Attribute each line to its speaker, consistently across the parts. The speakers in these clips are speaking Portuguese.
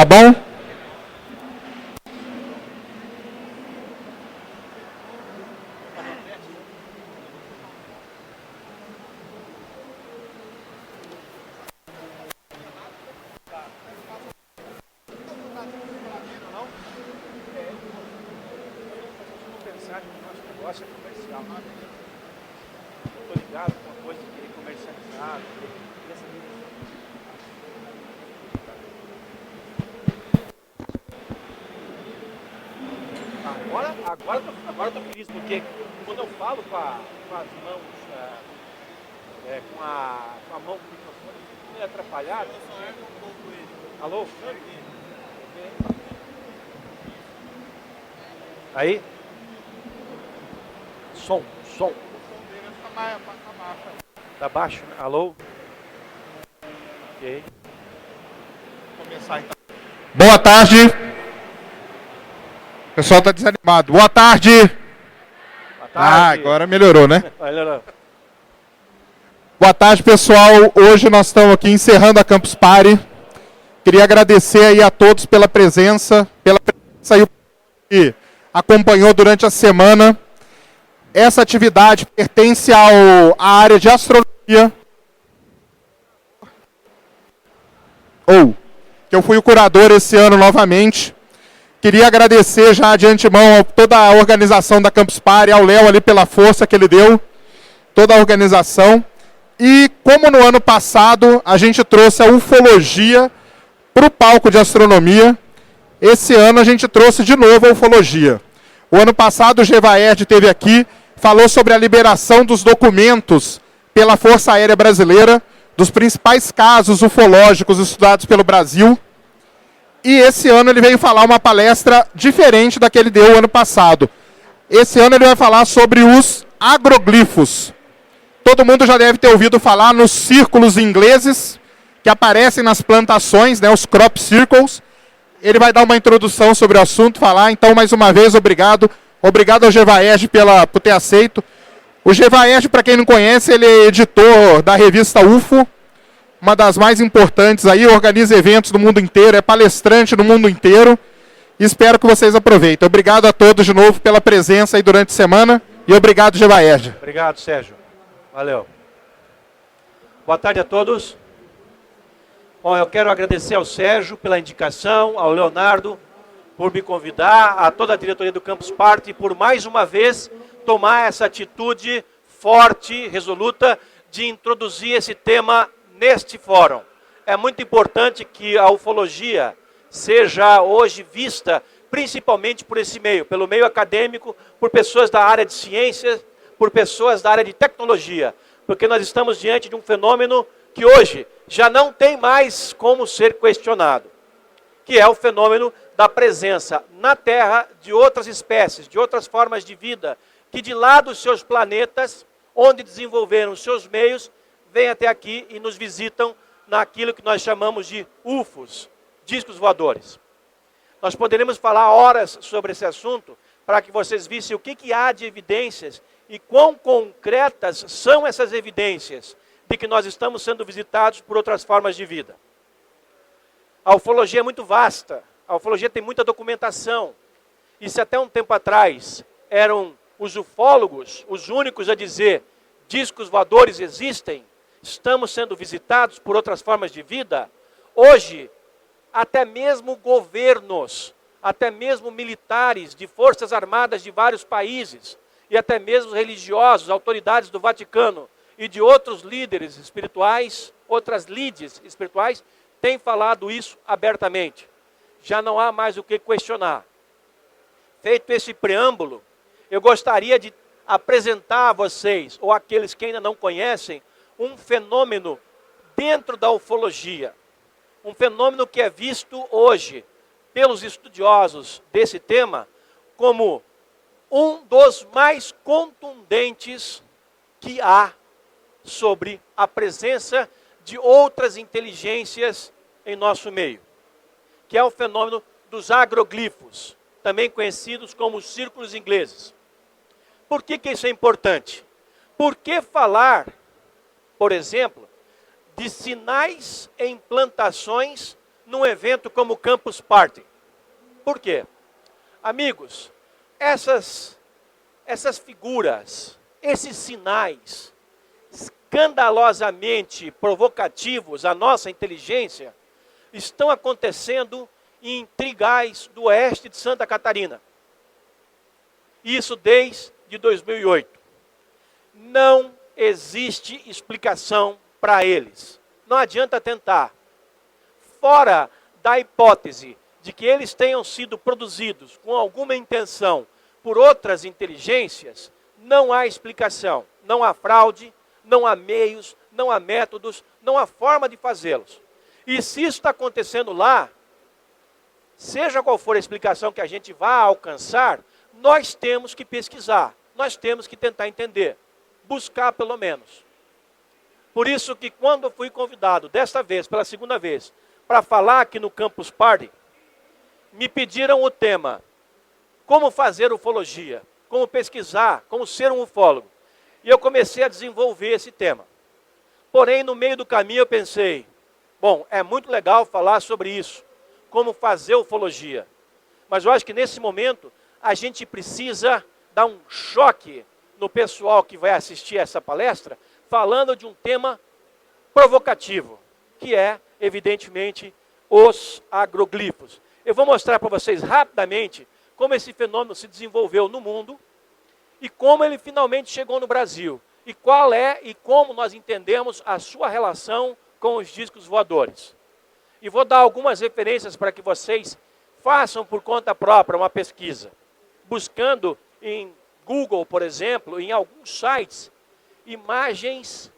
Speaker 1: Tá bom?
Speaker 2: Agora eu tô feliz, porque quando eu falo com as mãos, com a mão com o microfone, fica meio atrapalhado. Alô? Aí? Som. Tá baixo, né? Alô? Ok.
Speaker 3: Vou começar então.
Speaker 1: Boa tarde. O pessoal está desanimado. Boa tarde.
Speaker 2: Boa tarde.
Speaker 1: Agora melhorou, né?
Speaker 2: Melhorou.
Speaker 1: Boa tarde, pessoal. Hoje nós estamos aqui encerrando a Campus Party. Queria agradecer aí a todos pela presença e o que acompanhou durante a semana. Essa atividade pertence à área de astronomia. Que eu fui o curador esse ano novamente. Queria agradecer já de antemão a toda a organização da Campus Party, ao Léo ali pela força que ele deu, toda a organização. E como no ano passado a gente trouxe a ufologia para o palco de astronomia, esse ano a gente trouxe de novo a ufologia. O ano passado o Gevaerd esteve aqui, falou sobre a liberação dos documentos pela Força Aérea Brasileira, dos principais casos ufológicos estudados pelo Brasil. E esse ano ele veio falar uma palestra diferente da que ele deu o ano passado. Esse ano ele vai falar sobre os agroglifos. Todo mundo já deve ter ouvido falar nos círculos ingleses que aparecem nas plantações, né, os crop circles. Ele vai dar uma introdução sobre o assunto, falar. Então, mais uma vez, obrigado. Obrigado ao Gevaerd por ter aceito. O Gevaerd, para quem não conhece, ele é editor da revista UFO, uma das mais importantes aí, organiza eventos no mundo inteiro, é palestrante no mundo inteiro. Espero que vocês aproveitem. Obrigado a todos de novo pela presença aí durante a semana e obrigado, Gevaerd.
Speaker 2: Obrigado, Sérgio. Valeu. Boa tarde a todos. Bom, eu quero agradecer ao Sérgio pela indicação, ao Leonardo por me convidar, a toda a diretoria do Campus Party por mais uma vez tomar essa atitude forte, resoluta, de introduzir esse tema neste fórum. É muito importante que a ufologia seja hoje vista principalmente por esse meio, pelo meio acadêmico, por pessoas da área de ciências, por pessoas da área de tecnologia, porque nós estamos diante de um fenômeno que hoje já não tem mais como ser questionado, que é o fenômeno da presença na Terra de outras espécies, de outras formas de vida, que de lá dos seus planetas, onde desenvolveram os seus meios, vêm até aqui e nos visitam naquilo que nós chamamos de UFOs, discos voadores. Nós poderíamos falar horas sobre esse assunto para que vocês vissem o que há de evidências e quão concretas são essas evidências de que nós estamos sendo visitados por outras formas de vida. A ufologia é muito vasta, a ufologia tem muita documentação. E se até um tempo atrás eram os ufólogos os únicos a dizer discos voadores existem, estamos sendo visitados por outras formas de vida, hoje, até mesmo governos, até mesmo militares de forças armadas de vários países, e até mesmo religiosos, autoridades do Vaticano e de outros líderes espirituais, outras lides espirituais, têm falado isso abertamente. Já não há mais o que questionar. Feito esse preâmbulo, eu gostaria de apresentar a vocês, ou aqueles que ainda não conhecem, um fenômeno dentro da ufologia. Um fenômeno que é visto hoje pelos estudiosos desse tema como um dos mais contundentes que há sobre a presença de outras inteligências em nosso meio, que é o fenômeno dos agroglifos, também conhecidos como os círculos ingleses. Por que isso é importante? Por que falar, por exemplo, de sinais em plantações num evento como o Campus Party. Por quê? Amigos, essas figuras, esses sinais escandalosamente provocativos à nossa inteligência estão acontecendo em Trigais do oeste de Santa Catarina. Isso desde 2008. Não existe explicação para eles. Não adianta tentar. Fora da hipótese de que eles tenham sido produzidos com alguma intenção por outras inteligências, não há explicação. Não há fraude, não há meios, não há métodos, não há forma de fazê-los. E se isso está acontecendo lá, seja qual for a explicação que a gente vá alcançar, nós temos que pesquisar, nós temos que tentar entender, buscar pelo menos. Por isso que quando eu fui convidado, desta vez, pela segunda vez, para falar aqui no Campus Party, me pediram o tema, como fazer ufologia, como pesquisar, como ser um ufólogo. E eu comecei a desenvolver esse tema. Porém, no meio do caminho eu pensei, bom, é muito legal falar sobre isso, como fazer ufologia. Mas eu acho que nesse momento a gente precisa dar um choque no pessoal que vai assistir essa palestra, falando de um tema provocativo, que é, evidentemente, os agroglifos. Eu vou mostrar para vocês rapidamente como esse fenômeno se desenvolveu no mundo e como ele finalmente chegou no Brasil. E qual é e como nós entendemos a sua relação com os discos voadores. E vou dar algumas referências para que vocês façam por conta própria uma pesquisa. Buscando em Google, por exemplo, em alguns sites, imagens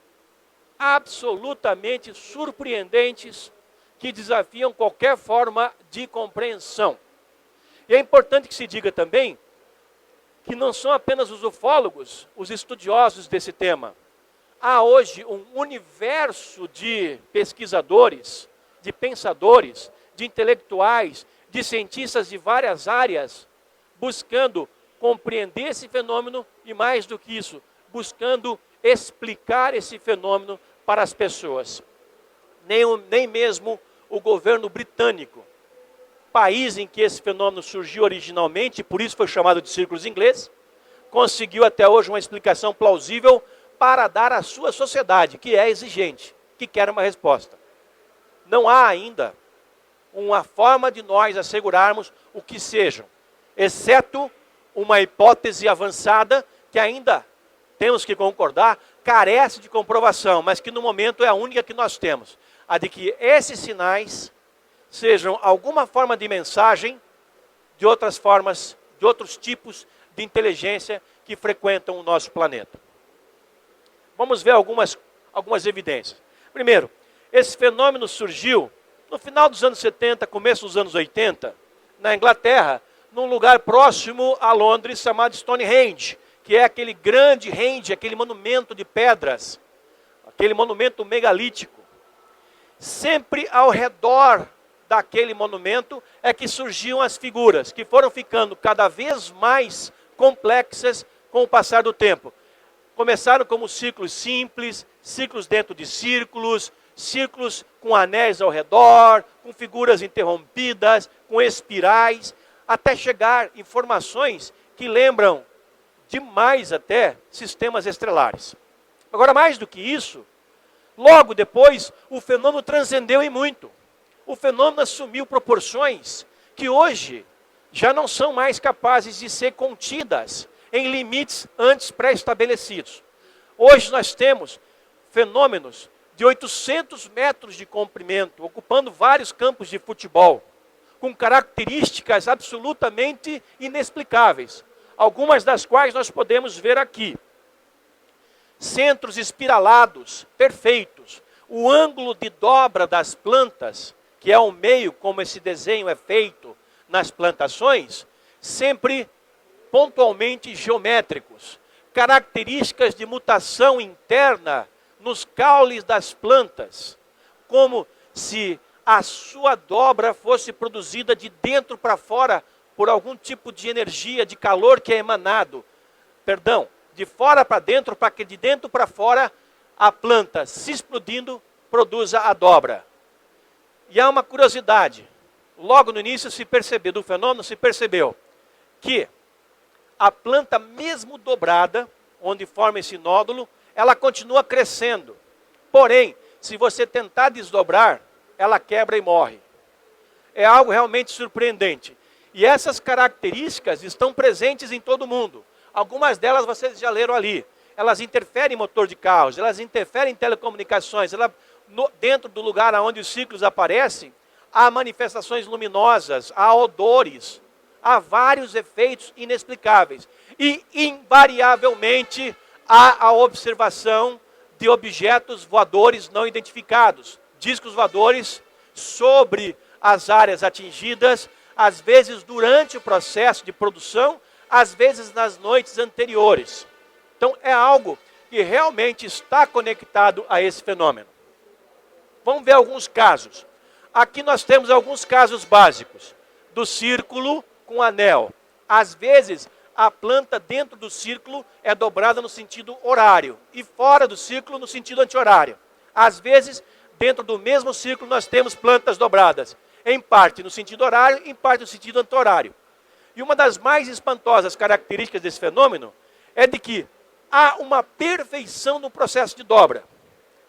Speaker 2: absolutamente surpreendentes que desafiam qualquer forma de compreensão. E é importante que se diga também que não são apenas os ufólogos, os estudiosos desse tema. Há hoje um universo de pesquisadores, de pensadores, de intelectuais, de cientistas de várias áreas, buscando compreender esse fenômeno e, mais do que isso, buscando explicar esse fenômeno para as pessoas. Nem mesmo o governo britânico, país em que esse fenômeno surgiu originalmente, por isso foi chamado de círculos ingleses, conseguiu até hoje uma explicação plausível para dar à sua sociedade, que é exigente, que quer uma resposta. Não há ainda uma forma de nós assegurarmos o que sejam, exceto uma hipótese avançada que ainda, temos que concordar, carece de comprovação, mas que no momento é a única que nós temos. A de que esses sinais sejam alguma forma de mensagem de outras formas, de outros tipos de inteligência que frequentam o nosso planeta. Vamos ver algumas evidências. Primeiro, esse fenômeno surgiu no final dos anos 70, começo dos anos 80, na Inglaterra, num lugar próximo a Londres, chamado Stonehenge, que é aquele grande henge, aquele monumento de pedras, aquele monumento megalítico. Sempre ao redor daquele monumento é que surgiam as figuras, que foram ficando cada vez mais complexas com o passar do tempo. Começaram como círculos simples, círculos dentro de círculos, círculos com anéis ao redor, com figuras interrompidas, com espirais, até chegar em formações que lembram demais até sistemas estelares. Agora, mais do que isso, logo depois, o fenômeno transcendeu em muito. O fenômeno assumiu proporções que hoje já não são mais capazes de ser contidas em limites antes pré-estabelecidos. Hoje nós temos fenômenos de 800 metros de comprimento, ocupando vários campos de futebol, com características absolutamente inexplicáveis, algumas das quais nós podemos ver aqui. Centros espiralados, perfeitos, o ângulo de dobra das plantas, que é o meio como esse desenho é feito nas plantações, sempre pontualmente geométricos, características de mutação interna nos caules das plantas, como se a sua dobra fosse produzida de dentro para fora por algum tipo de energia, de calor que é emanado. Perdão, de fora para dentro, para que de dentro para fora a planta se explodindo produza a dobra. E há uma curiosidade. Logo no início do fenômeno, se percebeu que a planta, mesmo dobrada, onde forma esse nódulo, ela continua crescendo. Porém, se você tentar desdobrar, ela quebra e morre. É algo realmente surpreendente. E essas características estão presentes em todo mundo. Algumas delas vocês já leram ali. Elas interferem em motor de carros, elas interferem em telecomunicações, dentro do lugar onde os ciclos aparecem, há manifestações luminosas, há odores, há vários efeitos inexplicáveis. E, invariavelmente, há a observação de objetos voadores não identificados, discos voadores sobre as áreas atingidas, às vezes durante o processo de produção, às vezes nas noites anteriores. Então, é algo que realmente está conectado a esse fenômeno. Vamos ver alguns casos. Aqui nós temos alguns casos básicos do círculo com anel. Às vezes, a planta dentro do círculo é dobrada no sentido horário e fora do círculo no sentido anti-horário. Às vezes, dentro do mesmo círculo, nós temos plantas dobradas, em parte no sentido horário, em parte no sentido anti-horário. E uma das mais espantosas características desse fenômeno é de que há uma perfeição no processo de dobra.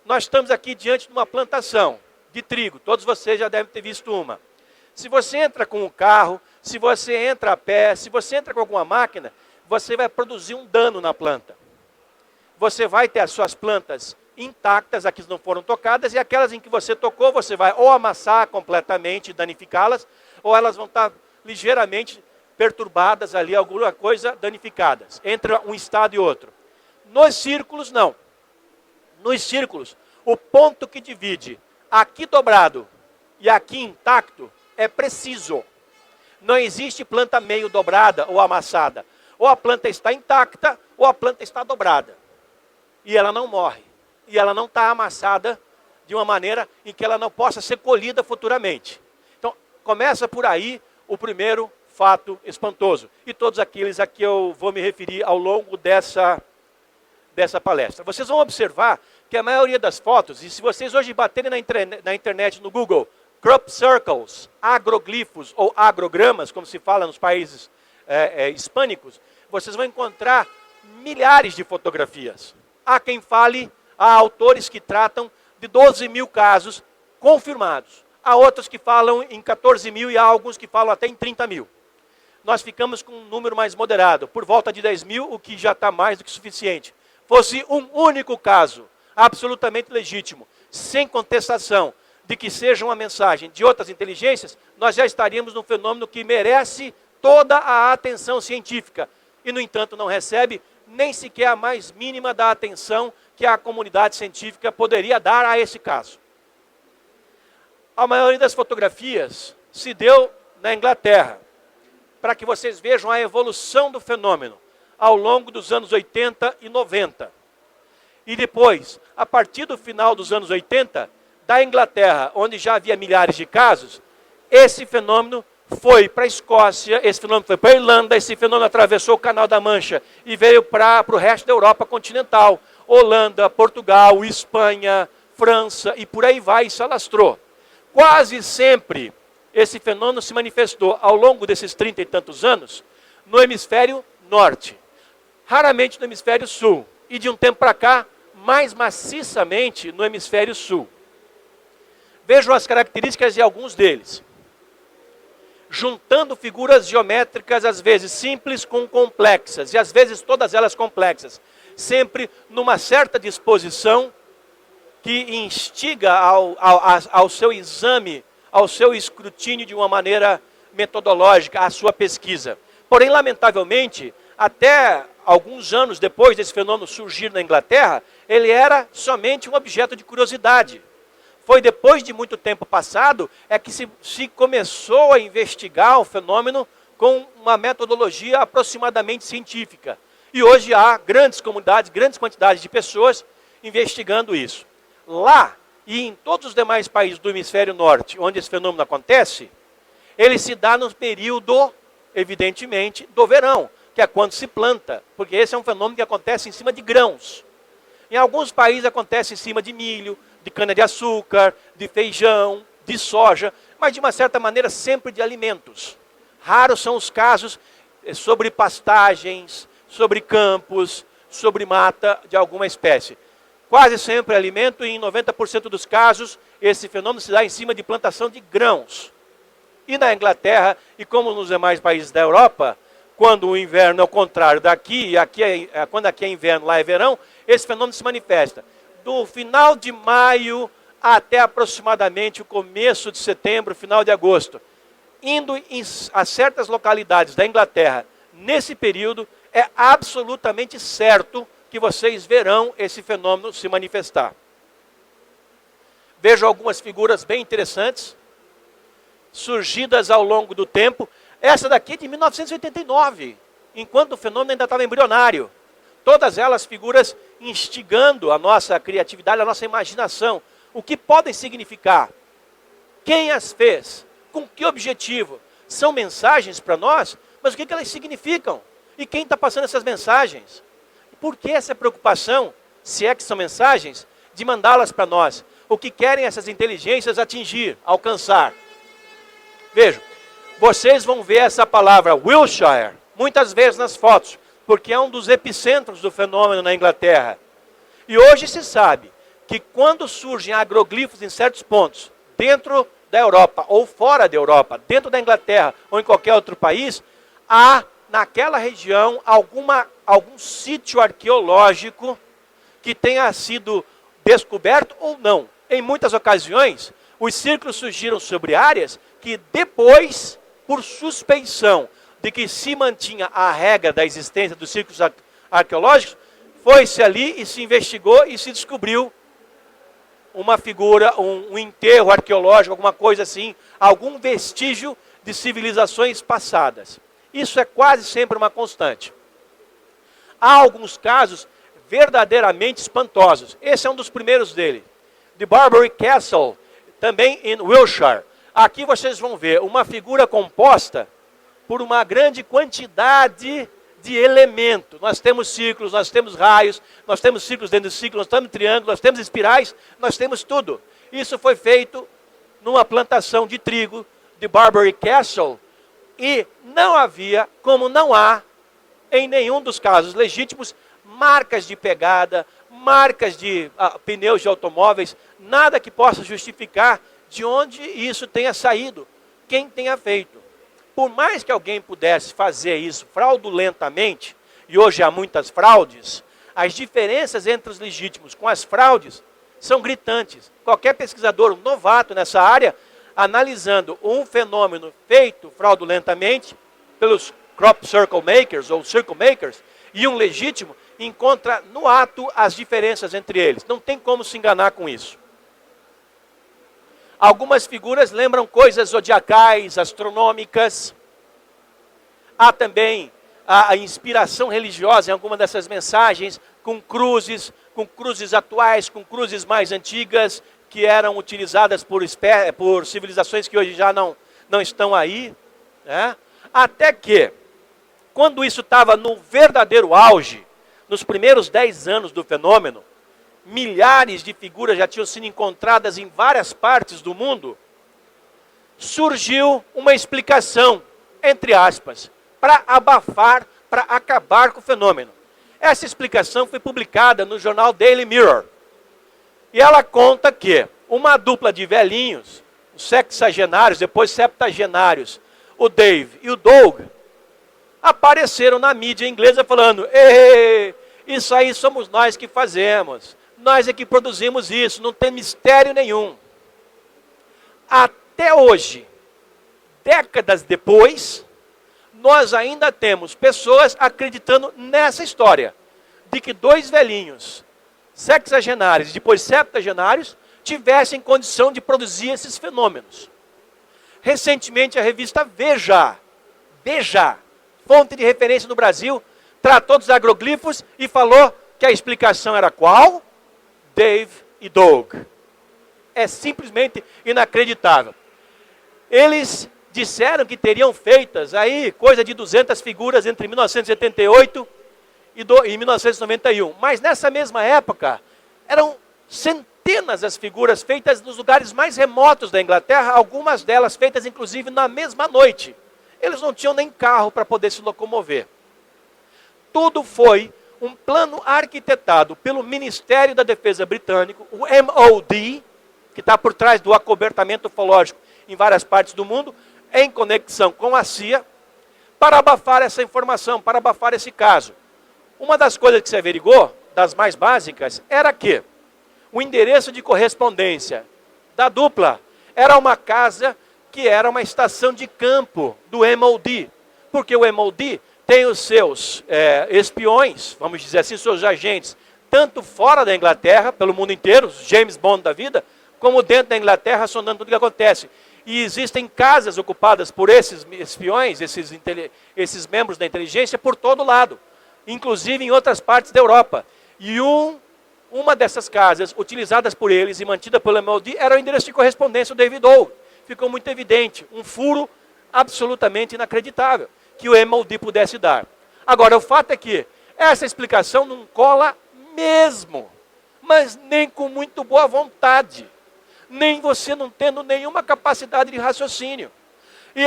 Speaker 2: Nós estamos aqui diante de uma plantação de trigo, todos vocês já devem ter visto uma. Se você entra com um carro, se você entra a pé, se você entra com alguma máquina, você vai produzir um dano na planta. Você vai ter as suas plantas intactas, as que não foram tocadas, e aquelas em que você tocou, você vai ou amassar completamente, danificá-las, ou elas vão estar ligeiramente perturbadas ali, alguma coisa danificadas, entre um estado e outro. Nos círculos, não. Nos círculos, o ponto que divide aqui dobrado e aqui intacto é preciso. Não existe planta meio dobrada ou amassada. Ou a planta está intacta, ou a planta está dobrada. E ela não morre. E ela não está amassada de uma maneira em que ela não possa ser colhida futuramente. Então, começa por aí o primeiro fato espantoso. E todos aqueles a que eu vou me referir ao longo dessa palestra. Vocês vão observar que a maioria das fotos, e se vocês hoje baterem na internet, no Google, crop circles, agroglifos ou agrogramas, como se fala nos países hispânicos, vocês vão encontrar milhares de fotografias. Há quem fale, há autores que tratam de 12 mil casos confirmados. Há outros que falam em 14 mil e há alguns que falam até em 30 mil. Nós ficamos com um número mais moderado, por volta de 10 mil, o que já está mais do que suficiente. Fosse um único caso, absolutamente legítimo, sem contestação, de que seja uma mensagem de outras inteligências, nós já estaríamos num fenômeno que merece toda a atenção científica. E, no entanto, não recebe nem sequer a mais mínima da atenção que a comunidade científica poderia dar a esse caso. A maioria das fotografias se deu na Inglaterra, para que vocês vejam a evolução do fenômeno ao longo dos anos 80 e 90. E depois, a partir do final dos anos 80, da Inglaterra, onde já havia milhares de casos, esse fenômeno foi para a Escócia, esse fenômeno foi para a Irlanda, esse fenômeno atravessou o Canal da Mancha e veio para o resto da Europa continental, Holanda, Portugal, Espanha, França e por aí vai, e se alastrou. Quase sempre esse fenômeno se manifestou ao longo desses 30 e tantos anos no hemisfério norte, raramente no hemisfério sul, e de um tempo para cá, mais maciçamente no hemisfério sul. Vejam as características de alguns deles. Juntando figuras geométricas, às vezes simples com complexas, e às vezes todas elas complexas, sempre numa certa disposição que instiga ao seu exame, ao seu escrutínio de uma maneira metodológica, à sua pesquisa. Porém, lamentavelmente, até alguns anos depois desse fenômeno surgir na Inglaterra, ele era somente um objeto de curiosidade. Foi depois de muito tempo passado é que se começou a investigar o fenômeno com uma metodologia aproximadamente científica. E hoje há grandes comunidades, grandes quantidades de pessoas investigando isso. Lá e em todos os demais países do hemisfério norte, onde esse fenômeno acontece, ele se dá no período, evidentemente, do verão, que é quando se planta, porque esse é um fenômeno que acontece em cima de grãos. Em alguns países acontece em cima de milho, de cana-de-açúcar, de feijão, de soja, mas de uma certa maneira sempre de alimentos. Raros são os casos sobre pastagens, sobre campos, sobre mata de alguma espécie. Quase sempre alimento e em 90% dos casos esse fenômeno se dá em cima de plantação de grãos. E na Inglaterra, e como nos demais países da Europa, quando o inverno é o contrário daqui, quando aqui é inverno, lá é verão, esse fenômeno se manifesta. Do final de maio até aproximadamente o começo de setembro, final de agosto. Indo a certas localidades da Inglaterra, nesse período, é absolutamente certo que vocês verão esse fenômeno se manifestar. Vejo algumas figuras bem interessantes, surgidas ao longo do tempo. Essa daqui é de 1989, enquanto o fenômeno ainda estava embrionário. Todas elas figuras instigando a nossa criatividade, a nossa imaginação. O que podem significar? Quem as fez? Com que objetivo? São mensagens para nós, mas o que elas significam? E quem está passando essas mensagens? Por que essa preocupação, se é que são mensagens, de mandá-las para nós? O que querem essas inteligências atingir, alcançar? Vejam, vocês vão ver essa palavra Wiltshire muitas vezes nas fotos, porque é um dos epicentros do fenômeno na Inglaterra. E hoje se sabe que quando surgem agroglifos em certos pontos, dentro da Europa ou fora da Europa, dentro da Inglaterra ou em qualquer outro país, há naquela região algum sítio arqueológico que tenha sido descoberto ou não. Em muitas ocasiões, os círculos surgiram sobre áreas que depois, por suspeição de que se mantinha a regra da existência dos círculos arqueológicos, foi-se ali e se investigou e se descobriu uma figura, um enterro arqueológico, alguma coisa assim, algum vestígio de civilizações passadas. Isso é quase sempre uma constante. Há alguns casos verdadeiramente espantosos. Esse é um dos primeiros dele. The Barbary Castle, também em Wiltshire. Aqui vocês vão ver uma figura composta por uma grande quantidade de elementos. Nós temos círculos, nós temos raios, nós temos círculos dentro de círculos, nós temos triângulos, nós temos espirais, nós temos tudo. Isso foi feito numa plantação de trigo de Barbary Castle e não havia, como não há, em nenhum dos casos legítimos, marcas de pegada, marcas de pneus de automóveis, nada que possa justificar de onde isso tenha saído, quem tenha feito. Por mais que alguém pudesse fazer isso fraudulentamente, e hoje há muitas fraudes, as diferenças entre os legítimos com as fraudes são gritantes. Qualquer pesquisador novato nessa área, analisando um fenômeno feito fraudulentamente pelos crop circle makers ou circle makers, e um legítimo, encontra no ato as diferenças entre eles. Não tem como se enganar com isso. Algumas figuras lembram coisas zodiacais, astronômicas. Há também a inspiração religiosa em alguma dessas mensagens, com cruzes atuais, com cruzes mais antigas, que eram utilizadas por civilizações que hoje já não estão aí. Né? Até que, quando isso estava no verdadeiro auge, nos primeiros 10 anos do fenômeno, milhares de figuras já tinham sido encontradas em várias partes do mundo, surgiu uma explicação, entre aspas, para abafar, para acabar com o fenômeno. Essa explicação foi publicada no jornal Daily Mirror. E ela conta que uma dupla de velhinhos, os sexagenários, depois septagenários, o Dave e o Doug, apareceram na mídia inglesa falando: "Ei, isso aí somos nós que fazemos. Nós é que produzimos isso, não tem mistério nenhum." Até hoje, décadas depois, nós ainda temos pessoas acreditando nessa história, de que dois velhinhos, sexagenários e depois septagenários, tivessem condição de produzir esses fenômenos. Recentemente a revista Veja, fonte de referência no Brasil, tratou dos agroglifos e falou que a explicação era qual? Dave e Doug. É simplesmente inacreditável. Eles disseram que teriam feitas aí coisa de 200 figuras entre 1978 e 1991. Mas nessa mesma época, eram centenas as figuras feitas nos lugares mais remotos da Inglaterra, algumas delas feitas inclusive na mesma noite. Eles não tinham nem carro para poder se locomover. Tudo foi um plano arquitetado pelo Ministério da Defesa britânico, o MOD, que está por trás do acobertamento ufológico em várias partes do mundo, em conexão com a CIA, para abafar essa informação, para abafar esse caso. Uma das coisas que se averigou, das mais básicas, era que o endereço de correspondência da dupla era uma casa que era uma estação de campo do MOD, porque o MOD tem os seus espiões, vamos dizer assim, seus agentes, tanto fora da Inglaterra, pelo mundo inteiro, os James Bond da vida, como dentro da Inglaterra, sondando tudo o que acontece. E existem casas ocupadas por esses espiões, esses membros da inteligência, por todo lado, inclusive em outras partes da Europa. E uma dessas casas, utilizadas por eles e mantida pelo MOD, era o endereço de correspondência do David Ogle. Ficou muito evidente, um furo absolutamente inacreditável que o MOD pudesse dar. Agora, o fato é que essa explicação não cola mesmo, mas nem com muito boa vontade, nem você não tendo nenhuma capacidade de raciocínio. E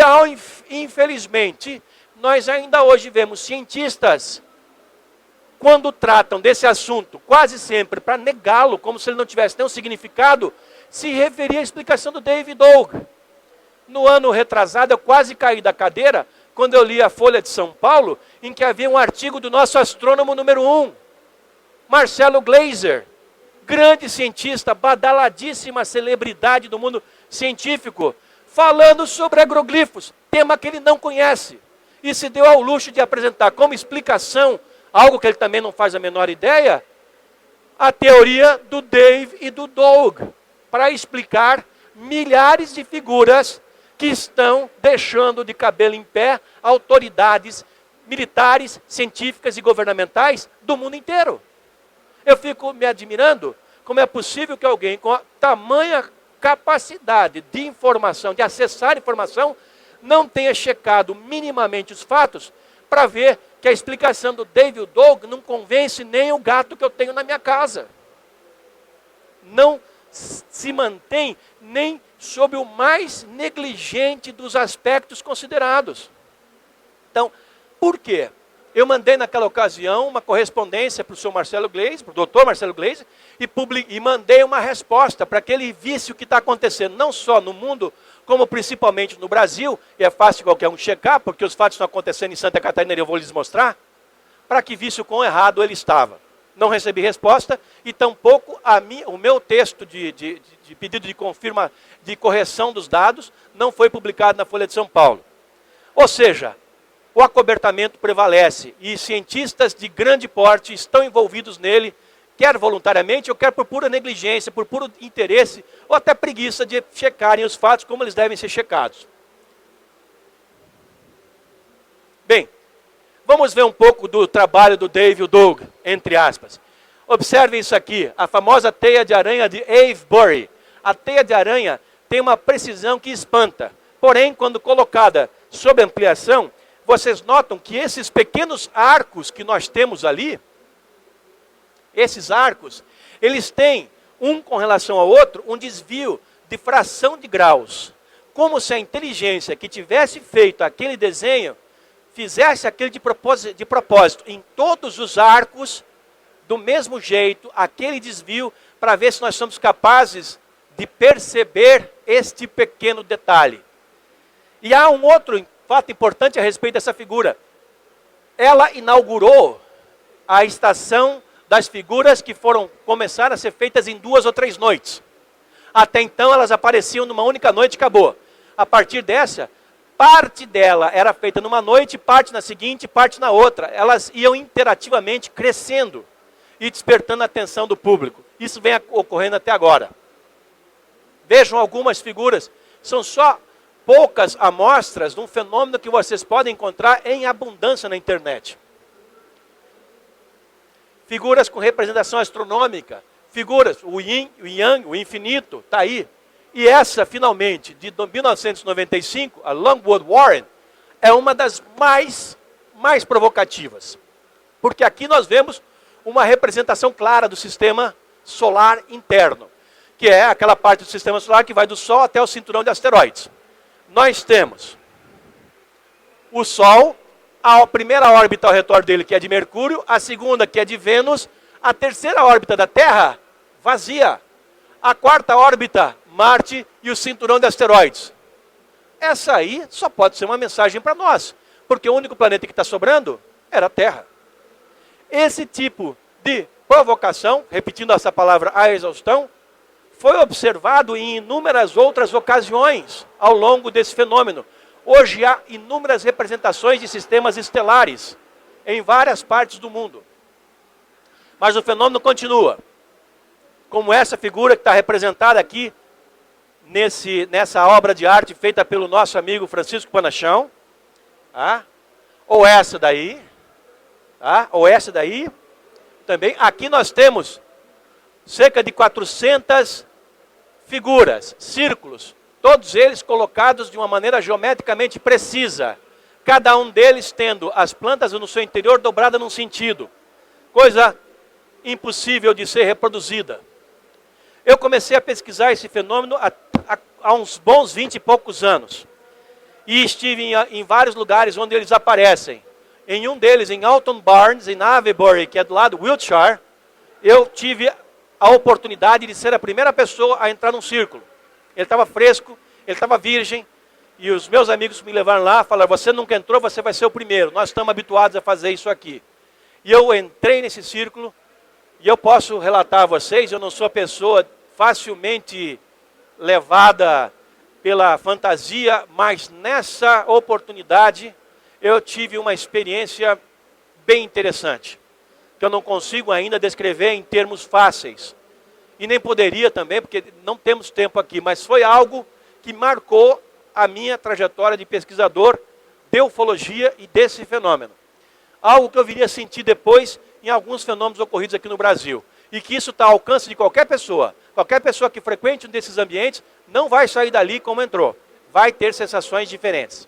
Speaker 2: infelizmente, nós ainda hoje vemos cientistas, quando tratam desse assunto, quase sempre para negá-lo, como se ele não tivesse nenhum significado, se referir à explicação do David Ogle. No ano retrasado, eu quase caí da cadeira quando eu li a Folha de São Paulo, em que havia um artigo do nosso astrônomo número 1, Marcelo Gleiser, grande cientista, badaladíssima celebridade do mundo científico, falando sobre agroglifos, tema que ele não conhece, e se deu ao luxo de apresentar como explicação, algo que ele também não faz a menor ideia, a teoria do Dave e do Doug, para explicar milhares de figuras que estão deixando de cabelo em pé autoridades militares, científicas e governamentais do mundo inteiro. Eu fico me admirando como é possível que alguém com a tamanha capacidade de informação, de acessar informação, não tenha checado minimamente os fatos para ver que a explicação do David Doug não convence nem o gato que eu tenho na minha casa. Não se mantém nem sob o mais negligente dos aspectos considerados. Então, por quê? Eu mandei naquela ocasião uma correspondência para o senhor Marcelo Gleiser, para o doutor Marcelo Gleiser, e mandei uma resposta para que ele visse o que está acontecendo, não só no mundo, como principalmente no Brasil, e é fácil qualquer um checar, porque os fatos estão acontecendo em Santa Catarina e eu vou lhes mostrar, para que visse o quão errado ele estava. Não recebi resposta, e tampouco o meu texto de pedido de correção dos dados não foi publicado na Folha de São Paulo. Ou seja, o acobertamento prevalece, e cientistas de grande porte estão envolvidos nele, quer voluntariamente ou quer por pura negligência, por puro interesse, ou até preguiça de checarem os fatos como eles devem ser checados. Bem, vamos ver um pouco do trabalho do David Doug, entre aspas. Observem isso aqui, a famosa teia de aranha de Avebury. A teia de aranha tem uma precisão que espanta. Porém, quando colocada sob ampliação, vocês notam que esses pequenos arcos que nós temos ali, esses arcos, eles têm, um com relação ao outro, um desvio de fração de graus. Como se a inteligência que tivesse feito aquele desenho, fizesse aquele de propósito em todos os arcos, do mesmo jeito, aquele desvio, para ver se nós somos capazes de perceber este pequeno detalhe. E há um outro fato importante a respeito dessa figura. Ela inaugurou a estação das figuras que começaram a ser feitas em 2 ou 3 noites. Até então elas apareciam numa única noite e acabou. A partir dessa, parte dela era feita numa noite, parte na seguinte, parte na outra. Elas iam interativamente crescendo e despertando a atenção do público. Isso vem ocorrendo até agora. Vejam algumas figuras, são só poucas amostras de um fenômeno que vocês podem encontrar em abundância na internet. Figuras com representação astronômica, figuras, o yin, o yang, o infinito, está aí. E essa, finalmente, de 1995, a Longwood Warren, é uma das mais provocativas. Porque aqui nós vemos uma representação clara do sistema solar interno. que é aquela parte do sistema solar que vai do Sol até o cinturão de asteroides. Nós temos o Sol, a primeira órbita ao redor dele, que é de Mercúrio, a segunda, que é de Vênus, a terceira órbita da Terra, vazia. A quarta órbita, Marte e o cinturão de asteroides. Essa aí só pode ser uma mensagem para nós, porque o único planeta que está sobrando era a Terra. Esse tipo de provocação, repetindo essa palavra à exaustão, foi observado em inúmeras outras ocasiões ao longo desse fenômeno. Hoje há inúmeras representações de sistemas estelares em várias partes do mundo. Mas o fenômeno continua. Como essa figura que está representada aqui nessa obra de arte feita pelo nosso amigo Francisco Panachão. Tá? Ou essa daí. Tá? Ou essa daí. Também. Aqui nós temos cerca de 400 figuras, círculos, todos eles colocados de uma maneira geometricamente precisa, cada um deles tendo as plantas no seu interior dobrada num sentido, coisa impossível de ser reproduzida. Eu comecei a pesquisar esse fenômeno há uns bons 20 e poucos anos, e estive em vários lugares onde eles aparecem. Em um deles, em Alton Barnes, em Avebury, que é do lado de Wiltshire, eu tive a oportunidade de ser a primeira pessoa a entrar num círculo. Ele estava fresco, ele estava virgem, e os meus amigos me levaram lá, falaram, você nunca entrou, você vai ser o primeiro, nós estamos habituados a fazer isso aqui. E eu entrei nesse círculo, e eu posso relatar a vocês, eu não sou a pessoa facilmente levada pela fantasia, mas nessa oportunidade eu tive uma experiência bem interessante, que eu não consigo ainda descrever em termos fáceis. E nem poderia também, porque não temos tempo aqui, mas foi algo que marcou a minha trajetória de pesquisador de ufologia e desse fenômeno. Algo que eu viria a sentir depois em alguns fenômenos ocorridos aqui no Brasil. E que isso está ao alcance de qualquer pessoa. Qualquer pessoa que frequente um desses ambientes não vai sair dali como entrou. Vai ter sensações diferentes.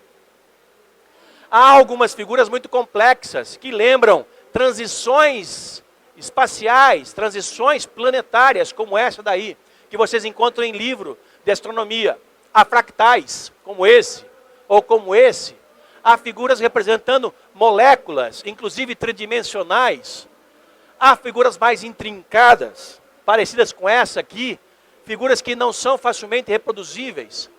Speaker 2: Há algumas figuras muito complexas que lembram transições espaciais, transições planetárias, como essa daí, que vocês encontram em livro de astronomia. Há fractais, como esse, ou como esse. Há figuras representando moléculas, inclusive tridimensionais. Há figuras mais intrincadas, parecidas com essa aqui, figuras que não são facilmente reproduzíveis.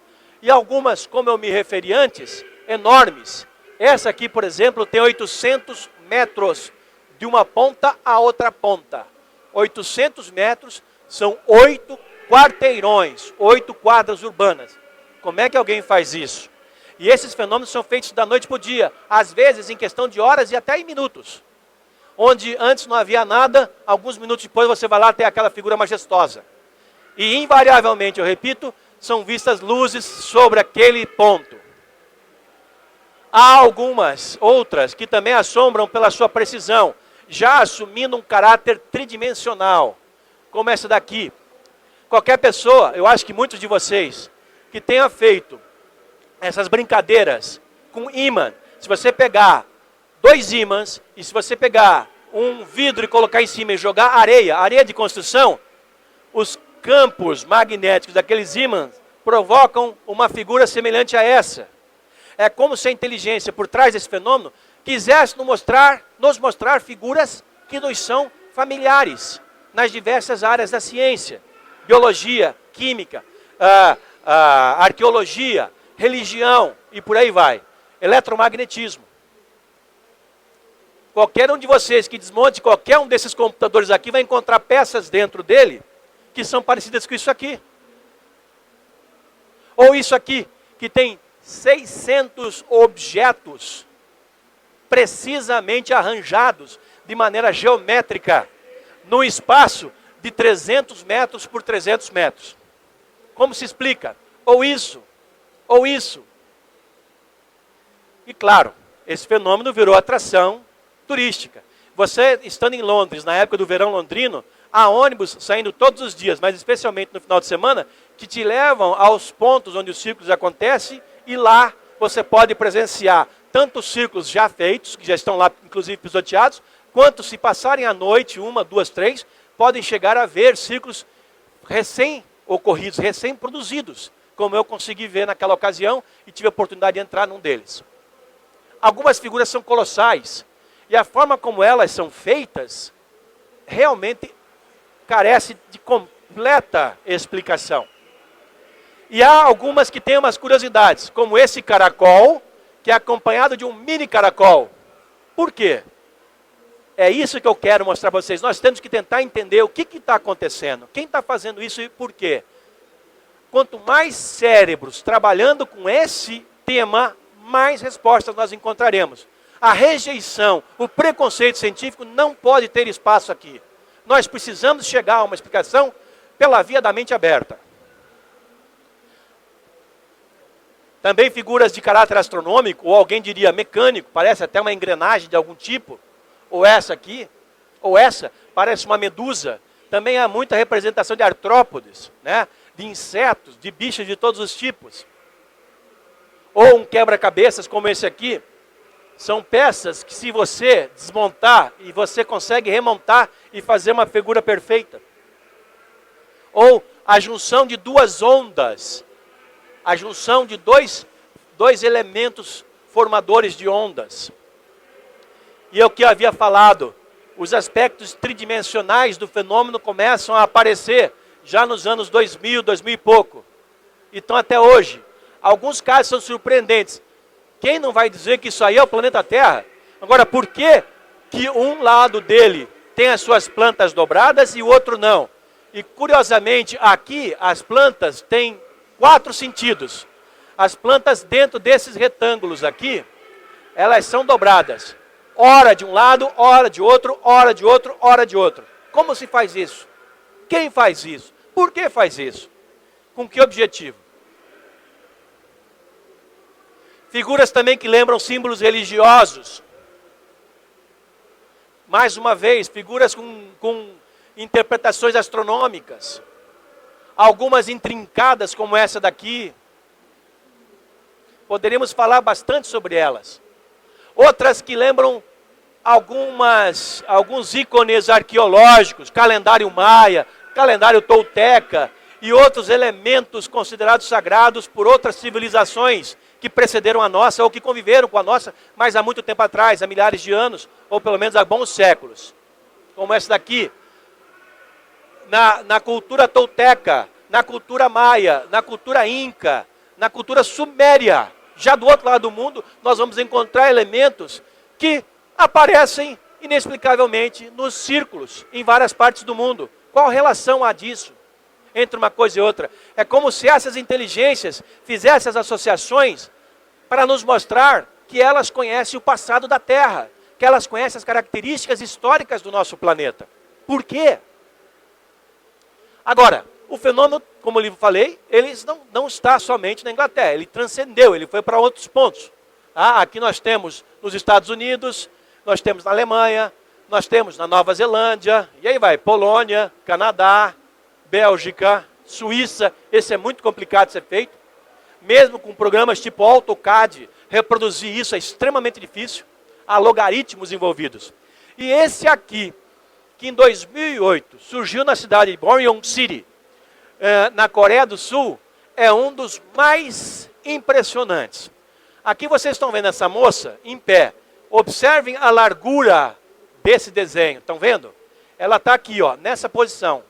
Speaker 2: E algumas, como eu me referi antes, enormes. Essa aqui, por exemplo, tem 800 metros de uma ponta a outra ponta. 800 metros são 8 quarteirões, 8 quadras urbanas. Como é que alguém faz isso? E esses fenômenos são feitos da noite para o dia, às vezes em questão de horas e até em minutos. Onde antes não havia nada, alguns minutos depois você vai lá até aquela figura majestosa. E invariavelmente, eu repito, são vistas luzes sobre aquele ponto. Há algumas outras que também assombram pela sua precisão, já assumindo um caráter tridimensional, como essa daqui. Qualquer pessoa, eu acho que muitos de vocês, que tenha feito essas brincadeiras com ímã, se você pegar 2 ímãs, e se você pegar um vidro e colocar em cima e jogar areia de construção, os campos magnéticos daqueles ímãs provocam uma figura semelhante a essa. É como se a inteligência por trás desse fenômeno quisesse nos mostrar figuras que nos são familiares nas diversas áreas da ciência. Biologia, química, arqueologia, religião e por aí vai. Eletromagnetismo. Qualquer um de vocês que desmonte qualquer um desses computadores aqui vai encontrar peças dentro dele que são parecidas com isso aqui. Ou isso aqui, que tem 600 objetos precisamente arranjados de maneira geométrica num espaço de 300 metros por 300 metros. Como se explica? Ou isso, ou isso. E claro, esse fenômeno virou atração turística. Você, estando em Londres, na época do verão londrino, há ônibus saindo todos os dias, mas especialmente no final de semana, que te levam aos pontos onde os círculos acontecem, e lá você pode presenciar tanto os círculos já feitos, que já estão lá inclusive pisoteados, quanto se passarem à noite, 1, 2, 3, podem chegar a ver círculos recém ocorridos, recém-produzidos, como eu consegui ver naquela ocasião e tive a oportunidade de entrar num deles. Algumas figuras são colossais, e a forma como elas são feitas realmente carece de completa explicação. E há algumas que têm umas curiosidades, como esse caracol, que é acompanhado de um mini caracol. Por quê? É isso que eu quero mostrar para vocês. Nós temos que tentar entender o que está acontecendo, quem está fazendo isso e por quê. Quanto mais cérebros trabalhando com esse tema, mais respostas nós encontraremos. A rejeição, o preconceito científico não pode ter espaço aqui. Nós precisamos chegar a uma explicação pela via da mente aberta. Também figuras de caráter astronômico, ou alguém diria mecânico, parece até uma engrenagem de algum tipo, ou essa aqui, ou essa, parece uma medusa. Também há muita representação de artrópodes, né? De insetos, de bichos de todos os tipos. Ou um quebra-cabeças como esse aqui. São peças que, se você desmontar, e você consegue remontar e fazer uma figura perfeita. Ou a junção de duas ondas, a junção de dois elementos formadores de ondas. E é o que eu havia falado, os aspectos tridimensionais do fenômeno começam a aparecer já nos anos 2000, 2000 e pouco. Então até hoje, alguns casos são surpreendentes. Quem não vai dizer que isso aí é o planeta Terra? Agora, por que um lado dele tem as suas plantas dobradas e o outro não? E curiosamente, aqui as plantas têm 4 sentidos. As plantas dentro desses retângulos aqui, elas são dobradas. Ora de um lado, ora de outro, ora de outro, ora de outro. Como se faz isso? Quem faz isso? Por que faz isso? Com que objetivo? Figuras também que lembram símbolos religiosos. Mais uma vez, figuras com interpretações astronômicas. Algumas intrincadas como essa daqui. Poderíamos falar bastante sobre elas. Outras que lembram alguns ícones arqueológicos, calendário maia, calendário tolteca e outros elementos considerados sagrados por outras civilizações que precederam a nossa ou que conviveram com a nossa, mas há muito tempo atrás, há milhares de anos, ou pelo menos há bons séculos. Como essa daqui. Na cultura tolteca, na cultura maia, na cultura inca, na cultura suméria, já do outro lado do mundo, nós vamos encontrar elementos que aparecem inexplicavelmente nos círculos, em várias partes do mundo. Qual relação há disso entre uma coisa e outra? É como se essas inteligências fizessem as associações para nos mostrar que elas conhecem o passado da Terra, que elas conhecem as características históricas do nosso planeta. Por quê? Agora, o fenômeno, como eu falei, ele não está somente na Inglaterra, ele transcendeu, ele foi para outros pontos. Aqui nós temos nos Estados Unidos, nós temos na Alemanha, nós temos na Nova Zelândia, e aí vai, Polônia, Canadá, Bélgica, Suíça. Esse é muito complicado de ser feito. Mesmo com programas tipo AutoCAD, reproduzir isso é extremamente difícil. Há logaritmos envolvidos. E esse aqui, que em 2008 surgiu na cidade de Boryong City, na Coreia do Sul, é um dos mais impressionantes. Aqui vocês estão vendo essa moça em pé. Observem a largura desse desenho. Estão vendo? Ela está aqui, ó, nessa posição.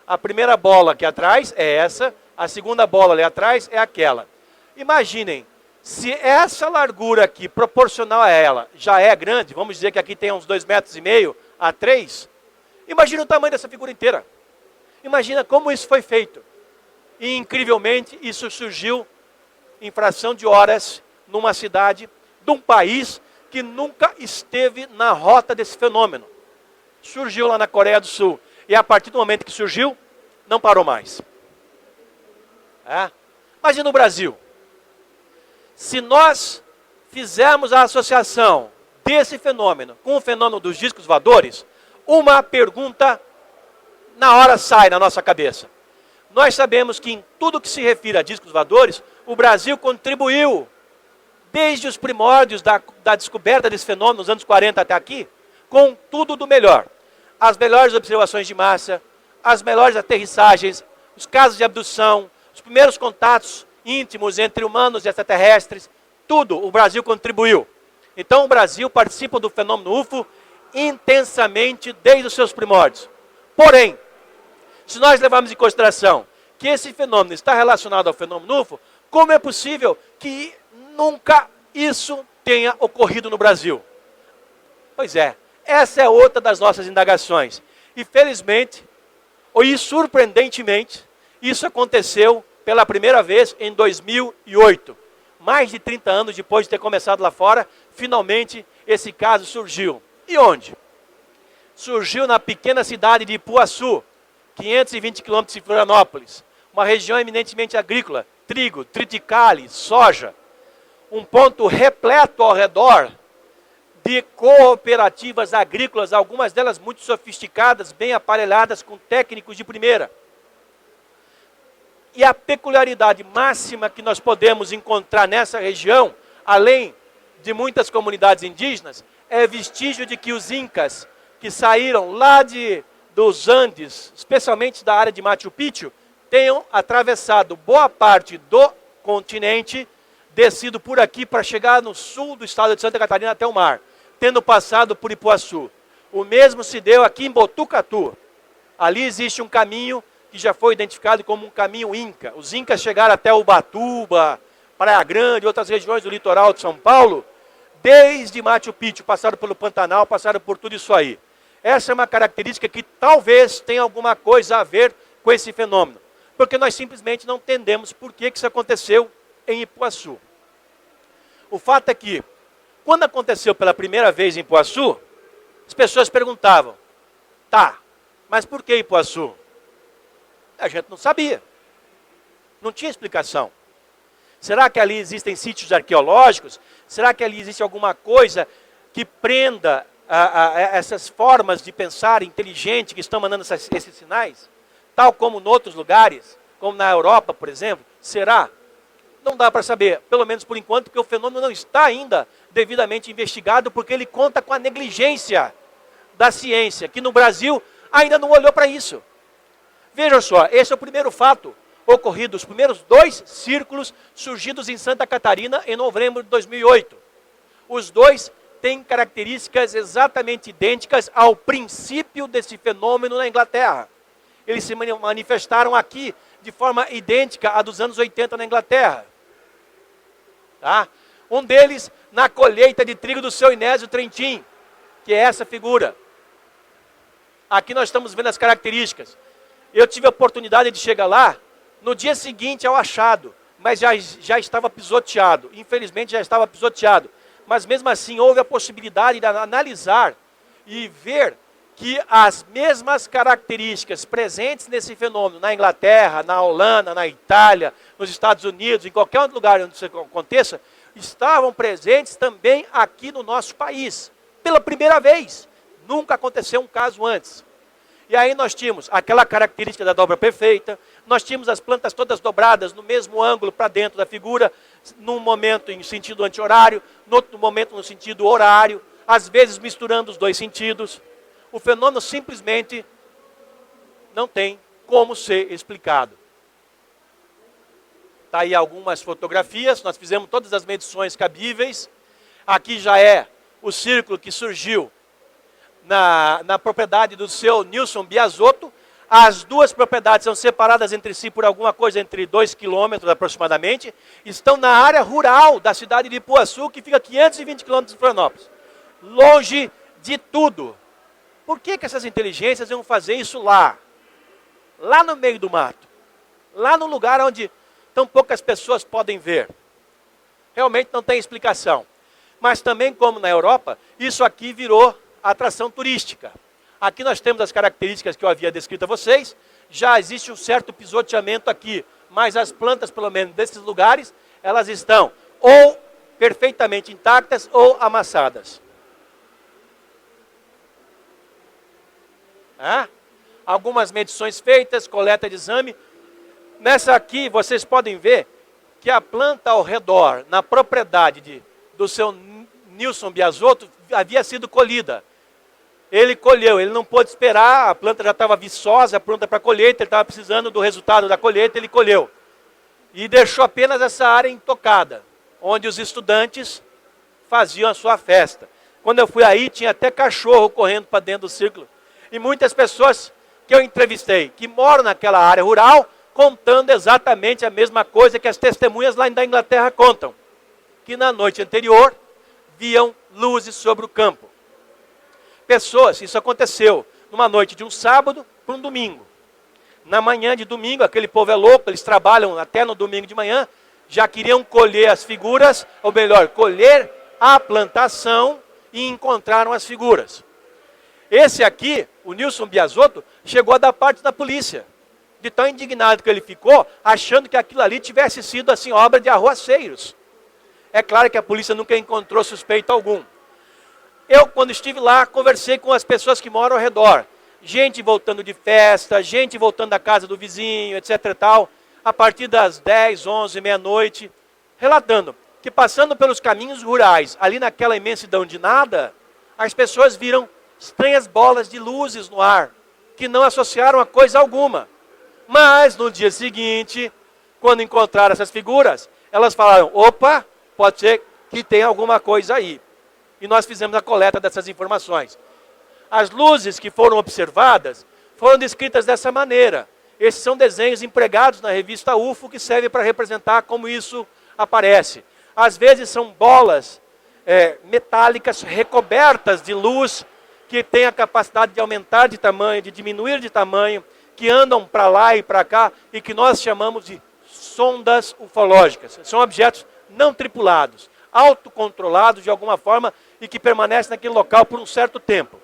Speaker 2: A primeira bola aqui atrás é essa. A segunda bola ali atrás é aquela. Imaginem, se essa largura aqui, proporcional a ela, já é grande, vamos dizer que aqui tem uns 2,5 metros a 3, imagina o tamanho dessa figura inteira. Imagina como isso foi feito. E, incrivelmente, isso surgiu em fração de horas numa cidade de um país que nunca esteve na rota desse fenômeno. Surgiu lá na Coreia do Sul. E a partir do momento que surgiu, não parou mais. Mas e no Brasil? Se nós fizermos a associação desse fenômeno com o fenômeno dos discos voadores, uma pergunta na hora sai na nossa cabeça. Nós sabemos que em tudo que se refere a discos voadores, o Brasil contribuiu desde os primórdios da descoberta desse fenômeno, nos anos 40 até aqui, com tudo do melhor. As melhores observações de massa, as melhores aterrissagens, os casos de abdução, os primeiros contatos íntimos entre humanos e extraterrestres, tudo o Brasil contribuiu. Então o Brasil participa do fenômeno UFO intensamente desde os seus primórdios. Porém, se nós levarmos em consideração que esse fenômeno está relacionado ao fenômeno UFO, como é possível que nunca isso tenha ocorrido no Brasil? Pois é, essa é outra das nossas indagações. E felizmente, e surpreendentemente, isso aconteceu pela primeira vez em 2008. Mais de 30 anos depois de ter começado lá fora, finalmente esse caso surgiu. E onde? Surgiu na pequena cidade de Ipuaçu, 520 quilômetros de Florianópolis, uma região eminentemente agrícola, trigo, triticale, soja, um ponto repleto ao redor de cooperativas agrícolas, algumas delas muito sofisticadas, bem aparelhadas, com técnicos de primeira. E a peculiaridade máxima que nós podemos encontrar nessa região, além de muitas comunidades indígenas, é vestígio de que os incas, que saíram lá dos Andes, especialmente da área de Machu Picchu, tenham atravessado boa parte do continente, descido por aqui para chegar no sul do estado de Santa Catarina até o mar, tendo passado por Ipuaçu. O mesmo se deu aqui em Botucatu. Ali existe um caminho que já foi identificado como um caminho Inca. Os Incas chegaram até Ubatuba, Praia Grande, outras regiões do litoral de São Paulo, desde Machu Picchu, passaram pelo Pantanal, passaram por tudo isso aí. Essa é uma característica que talvez tenha alguma coisa a ver com esse fenômeno, porque nós simplesmente não entendemos por que isso aconteceu em Ipuaçu. O fato é que, quando aconteceu pela primeira vez em Ipuaçu, as pessoas perguntavam, tá, mas por que Ipuaçu? A gente não sabia, não tinha explicação. Será que ali existem sítios arqueológicos? Será que ali existe alguma coisa que prenda essas formas de pensar inteligente que estão mandando esses sinais? Tal como em outros lugares, como na Europa, por exemplo? Será? Não dá para saber, pelo menos por enquanto, porque o fenômeno não está ainda devidamente investigado, porque ele conta com a negligência da ciência, que no Brasil ainda não olhou para isso. Vejam só, esse é o primeiro fato ocorrido, os primeiros 2 círculos surgidos em Santa Catarina em novembro de 2008. Os 2 têm características exatamente idênticas ao princípio desse fenômeno na Inglaterra. Eles se manifestaram aqui de forma idêntica à dos anos 80 na Inglaterra. Tá? Um deles na colheita de trigo do seu Inésio Trentin, que é essa figura. Aqui nós estamos vendo as características. Eu tive a oportunidade de chegar lá no dia seguinte ao achado, mas já estava pisoteado. Infelizmente já estava pisoteado. Mas mesmo assim houve a possibilidade de analisar e ver que as mesmas características presentes nesse fenômeno na Inglaterra, na Holanda, na Itália, nos Estados Unidos, em qualquer outro lugar onde isso aconteça, estavam presentes também aqui no nosso país. Pela primeira vez. Nunca aconteceu um caso antes. E aí nós tínhamos aquela característica da dobra perfeita, nós tínhamos as plantas todas dobradas no mesmo ângulo para dentro da figura, num momento em sentido anti-horário, no outro momento no sentido horário, às vezes misturando os 2 sentidos. O fenômeno simplesmente não tem como ser explicado. Está aí algumas fotografias, nós fizemos todas as medições cabíveis. Aqui já é o círculo que surgiu na propriedade do seu Nilson Biasotto. As 2 propriedades são separadas entre si por alguma coisa entre 2 quilômetros aproximadamente. Estão na área rural da cidade de Ipuaçu, que fica a 520 quilômetros de Florianópolis. Longe de tudo. Por que essas inteligências iam fazer isso lá? Lá no meio do mato. Lá no lugar onde tão poucas pessoas podem ver. Realmente não tem explicação. Mas também, como na Europa, isso aqui virou atração turística. Aqui nós temos as características que eu havia descrito a vocês. Já existe um certo pisoteamento aqui, mas as plantas, pelo menos desses lugares, elas estão ou perfeitamente intactas ou amassadas. Algumas medições feitas, coleta de exame. Nessa aqui vocês podem ver que a planta ao redor, na propriedade do seu Nilson Biasotto, havia sido colhida. Ele colheu, ele não pôde esperar, a planta já estava viçosa, pronta para colheita, ele estava precisando do resultado da colheita, ele colheu. E deixou apenas essa área intocada, onde os estudantes faziam a sua festa. Quando eu fui aí, tinha até cachorro correndo para dentro do círculo. E muitas pessoas que eu entrevistei, que moram naquela área rural, contando exatamente a mesma coisa que as testemunhas lá da Inglaterra contam. Que na noite anterior, viam luzes sobre o campo. Pessoas, isso aconteceu numa noite de um sábado para um domingo. Na manhã de domingo, aquele povo é louco, eles trabalham até no domingo de manhã, já queriam colher as figuras, ou melhor, colher a plantação e encontraram as figuras. Esse aqui, o Nilson Biasotto, chegou a dar parte da polícia. De tão indignado que ele ficou, achando que aquilo ali tivesse sido assim, obra de arruaceiros. É claro que a polícia nunca encontrou suspeito algum. Eu, quando estive lá, conversei com as pessoas que moram ao redor. Gente voltando de festa, gente voltando da casa do vizinho, etc. e tal, a partir das 10, 11, meia-noite, relatando que passando pelos caminhos rurais, ali naquela imensidão de nada, as pessoas viram estranhas bolas de luzes no ar, que não associaram a coisa alguma. Mas no dia seguinte, quando encontraram essas figuras, elas falaram, opa, pode ser que tenha alguma coisa aí. E nós fizemos a coleta dessas informações. As luzes que foram observadas foram descritas dessa maneira. Esses são desenhos empregados na revista UFO que servem para representar como isso aparece. Às vezes são bolas metálicas recobertas de luz que têm a capacidade de aumentar de tamanho, de diminuir de tamanho, que andam para lá e para cá e que nós chamamos de sondas ufológicas. São objetos não tripulados, autocontrolados de alguma forma e que permanecem naquele local por um certo tempo.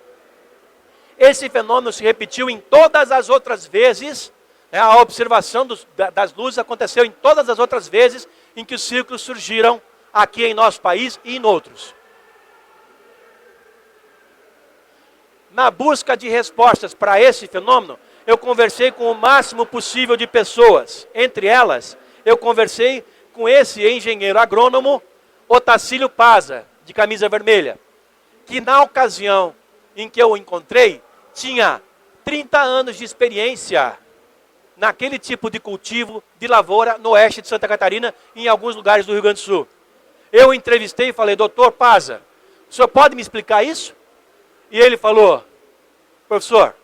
Speaker 2: Esse fenômeno se repetiu em todas as outras vezes, a observação das luzes aconteceu em todas as outras vezes em que os círculos surgiram aqui em nosso país e em outros. Na busca de respostas para esse fenômeno, eu conversei com o máximo possível de pessoas. Entre elas, eu conversei com esse engenheiro agrônomo, Otacílio Paza, de camisa vermelha, que na ocasião em que eu o encontrei, tinha 30 anos de experiência naquele tipo de cultivo de lavoura no oeste de Santa Catarina e em alguns lugares do Rio Grande do Sul. Eu o entrevistei e falei, doutor Paza, o senhor pode me explicar isso? E ele falou, professor,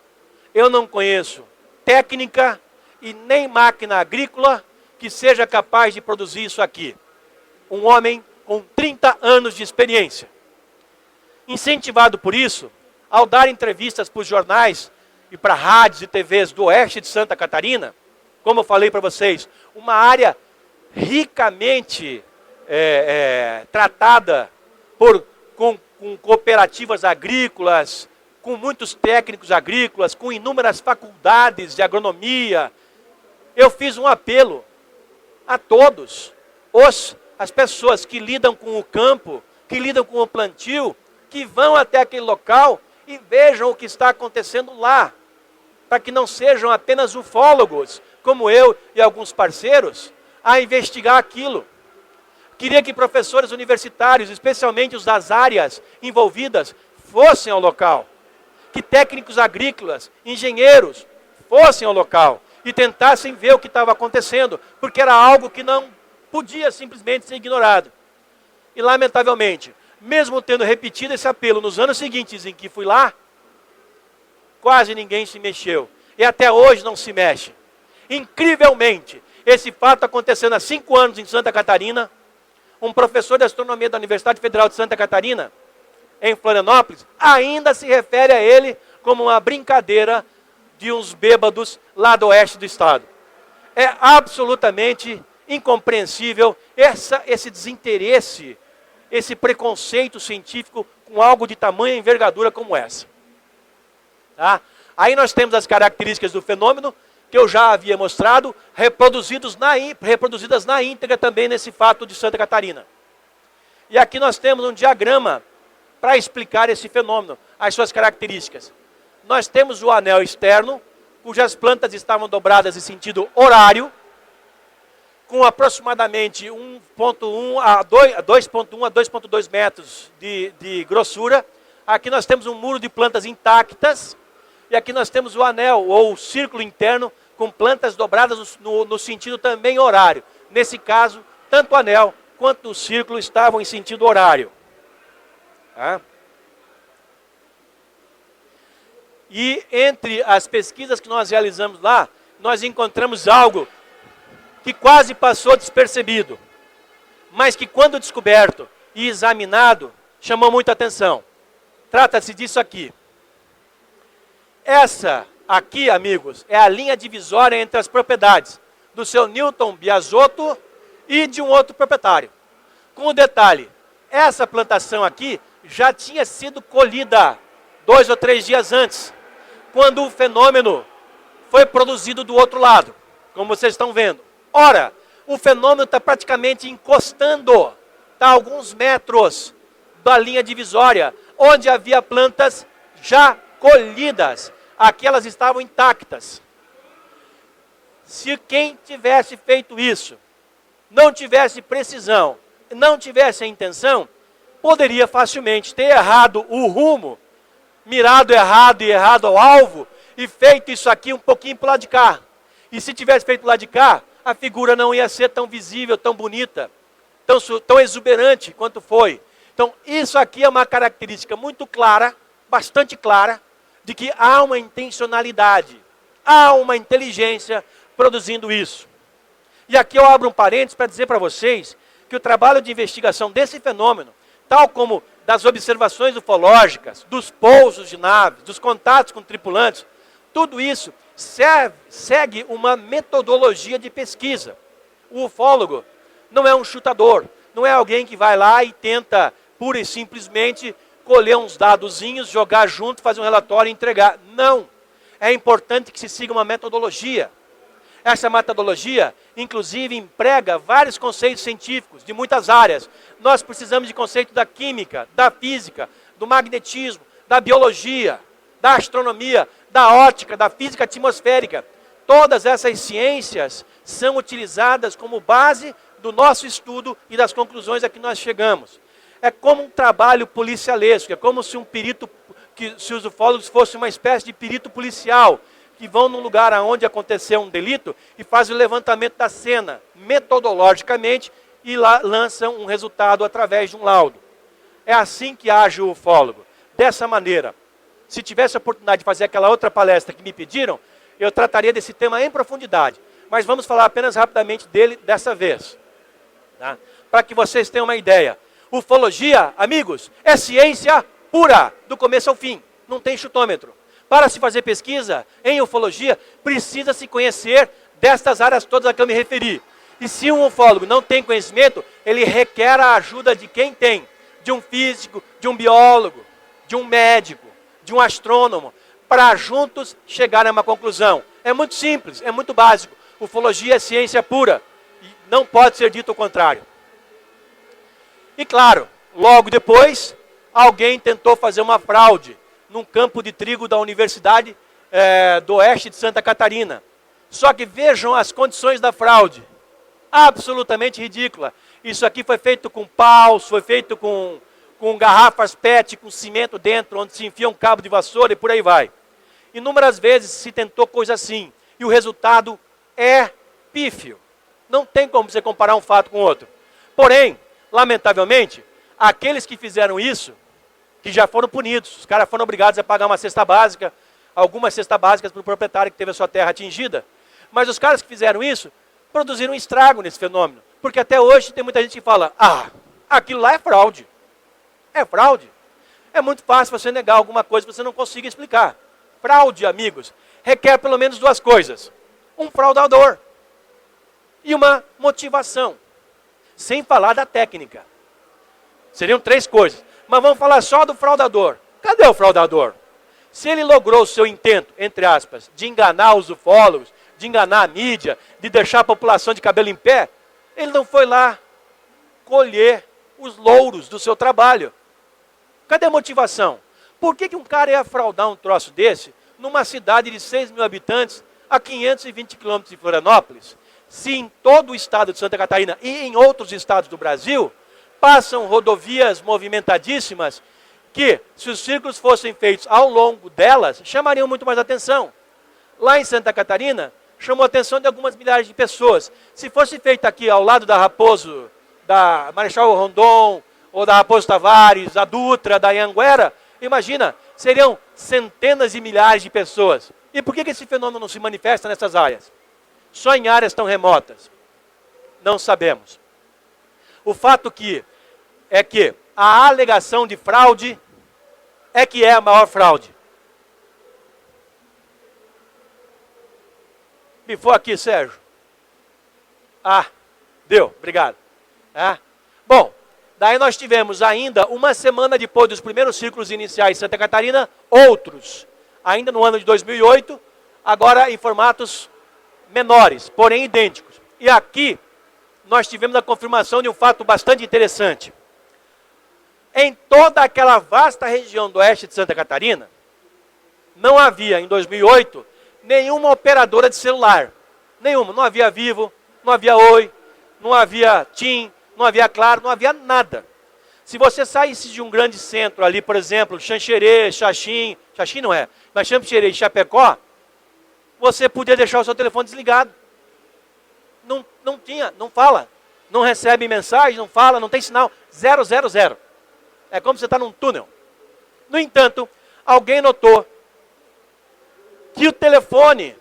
Speaker 2: eu não conheço técnica e nem máquina agrícola que seja capaz de produzir isso aqui. Um homem com 30 anos de experiência. Incentivado por isso, ao dar entrevistas para os jornais e para rádios e TVs do oeste de Santa Catarina, como eu falei para vocês, uma área ricamente tratada com cooperativas agrícolas, com muitos técnicos agrícolas, com inúmeras faculdades de agronomia. Eu fiz um apelo a todos, as pessoas que lidam com o campo, que lidam com o plantio, que vão até aquele local e vejam o que está acontecendo lá, para que não sejam apenas ufólogos, como eu e alguns parceiros, a investigar aquilo. Queria que professores universitários, especialmente os das áreas envolvidas, fossem ao local. Que técnicos agrícolas, engenheiros, fossem ao local e tentassem ver o que estava acontecendo, porque era algo que não podia simplesmente ser ignorado. E, lamentavelmente, mesmo tendo repetido esse apelo nos anos seguintes em que fui lá, quase ninguém se mexeu. E até hoje não se mexe. Incrivelmente, esse fato acontecendo há 5 anos em Santa Catarina, um professor de astronomia da Universidade Federal de Santa Catarina, em Florianópolis, ainda se refere a ele como uma brincadeira de uns bêbados lá do oeste do estado. É absolutamente incompreensível esse desinteresse, esse preconceito científico com algo de tamanha envergadura como essa. Tá? Aí nós temos as características do fenômeno, que eu já havia mostrado, reproduzidas na íntegra também nesse fato de Santa Catarina. E aqui nós temos um diagrama para explicar esse fenômeno, as suas características. Nós temos o anel externo, cujas plantas estavam dobradas em sentido horário, com aproximadamente 1,1 a 2,1 a 2,2 metros de grossura. Aqui nós temos um muro de plantas intactas, e aqui nós temos o anel, ou o círculo interno, com plantas dobradas no sentido também horário. Nesse caso, tanto o anel quanto o círculo estavam em sentido horário. Tá? E entre as pesquisas que nós realizamos lá, nós encontramos algo que quase passou despercebido, mas que quando descoberto e examinado, chamou muita atenção. Trata-se disso aqui. Essa aqui, amigos, é a linha divisória entre as propriedades do seu Newton Biasotto e de um outro proprietário. Com o detalhe, essa plantação aqui já tinha sido colhida 2 ou 3 dias antes, quando o fenômeno foi produzido do outro lado, como vocês estão vendo. Ora, o fenômeno está praticamente encostando, está a alguns metros da linha divisória, onde havia plantas já colhidas. Aqui elas estavam intactas. Se quem tivesse feito isso, não tivesse precisão, não tivesse a intenção, poderia facilmente ter errado o rumo, mirado errado e errado ao alvo, e feito isso aqui um pouquinho para o lado de cá. E se tivesse feito do lado de cá, a figura não ia ser tão visível, tão bonita, tão exuberante quanto foi. Então, isso aqui é uma característica muito clara, bastante clara, de que há uma intencionalidade, há uma inteligência produzindo isso. E aqui eu abro um parênteses para dizer para vocês que o trabalho de investigação desse fenômeno, tal como das observações ufológicas, dos pousos de naves, dos contatos com tripulantes, tudo isso segue uma metodologia de pesquisa. O ufólogo não é um chutador, não é alguém que vai lá e tenta pura e simplesmente colher uns dadozinhos, jogar junto, fazer um relatório e entregar. Não. É importante que se siga uma metodologia. Essa metodologia, inclusive, emprega vários conceitos científicos de muitas áreas. Nós precisamos de conceitos da química, da física, do magnetismo, da biologia, da astronomia, da óptica, da física atmosférica. Todas essas ciências são utilizadas como base do nosso estudo e das conclusões a que nós chegamos. É como um trabalho policialesco, é como se se os ufólogos fossem uma espécie de perito policial, que vão num lugar onde aconteceu um delito e fazem o levantamento da cena, metodologicamente, e lá lançam um resultado através de um laudo. É assim que age o ufólogo, dessa maneira. Se tivesse a oportunidade de fazer aquela outra palestra que me pediram, eu trataria desse tema em profundidade. Mas vamos falar apenas rapidamente dele dessa vez. Tá? Para que vocês tenham uma ideia. Ufologia, amigos, é ciência pura, do começo ao fim. Não tem chutômetro. Para se fazer pesquisa em ufologia, precisa se conhecer destas áreas todas a que eu me referi. E se um ufólogo não tem conhecimento, ele requer a ajuda de quem tem. De um físico, de um biólogo, de um médico, de um astrônomo, para juntos chegar a uma conclusão. É muito simples, é muito básico. Ufologia é ciência pura. E não pode ser dito o contrário. E claro, logo depois, alguém tentou fazer uma fraude num campo de trigo da Universidade do Oeste de Santa Catarina. Só que vejam as condições da fraude. Absolutamente ridícula. Isso aqui foi feito com paus, foi feito com garrafas PET, com cimento dentro, onde se enfia um cabo de vassoura e por aí vai. Inúmeras vezes se tentou coisa assim. E o resultado é pífio. Não tem como você comparar um fato com outro. Porém, lamentavelmente, aqueles que fizeram isso, que já foram punidos, os caras foram obrigados a pagar uma cesta básica, algumas cestas básicas para o proprietário que teve a sua terra atingida, mas os caras que fizeram isso, produziram um estrago nesse fenômeno, porque até hoje tem muita gente que fala, aquilo lá é fraude. É fraude. É muito fácil você negar alguma coisa que você não consiga explicar. Fraude, amigos, requer pelo menos 2 coisas. Um fraudador e uma motivação. Sem falar da técnica. Seriam 3 coisas. Mas vamos falar só do fraudador. Cadê o fraudador? Se ele logrou o seu intento, entre aspas, de enganar os ufólogos, de enganar a mídia, de deixar a população de cabelo em pé, ele não foi lá colher os louros do seu trabalho. Cadê a motivação? Por que um cara ia fraudar um troço desse numa cidade de 6 mil habitantes a 520 quilômetros de Florianópolis? Se em todo o estado de Santa Catarina e em outros estados do Brasil passam rodovias movimentadíssimas que, se os círculos fossem feitos ao longo delas, chamariam muito mais atenção. Lá em Santa Catarina, chamou a atenção de algumas milhares de pessoas. Se fosse feito aqui ao lado da Raposo, da Marechal Rondon, ou da Raposo Tavares, da Dutra, da Anhanguera, imagina, seriam centenas de milhares de pessoas. E por que esse fenômeno não se manifesta nessas áreas? Só em áreas tão remotas? Não sabemos. O fato é que a alegação de fraude é que é a maior fraude. Bifou aqui, Sérgio. Ah, deu, obrigado. Bom, daí nós tivemos ainda, uma semana depois dos primeiros círculos iniciais em Santa Catarina, outros, ainda no ano de 2008, agora em formatos menores, porém idênticos. E aqui nós tivemos a confirmação de um fato bastante interessante. Em toda aquela vasta região do oeste de Santa Catarina, não havia, em 2008, nenhuma operadora de celular. Nenhuma. Não havia Vivo, não havia Oi, não havia TIM, não havia Claro, não havia nada. Se você saísse de um grande centro ali, por exemplo, Xanxerê, Xaxim não é, mas Xanxerê e Chapecó, você podia deixar o seu telefone desligado. Não tinha, não fala. Não recebe mensagem, não fala, não tem sinal. 000. É como você está num túnel. No entanto, alguém notou que o telefone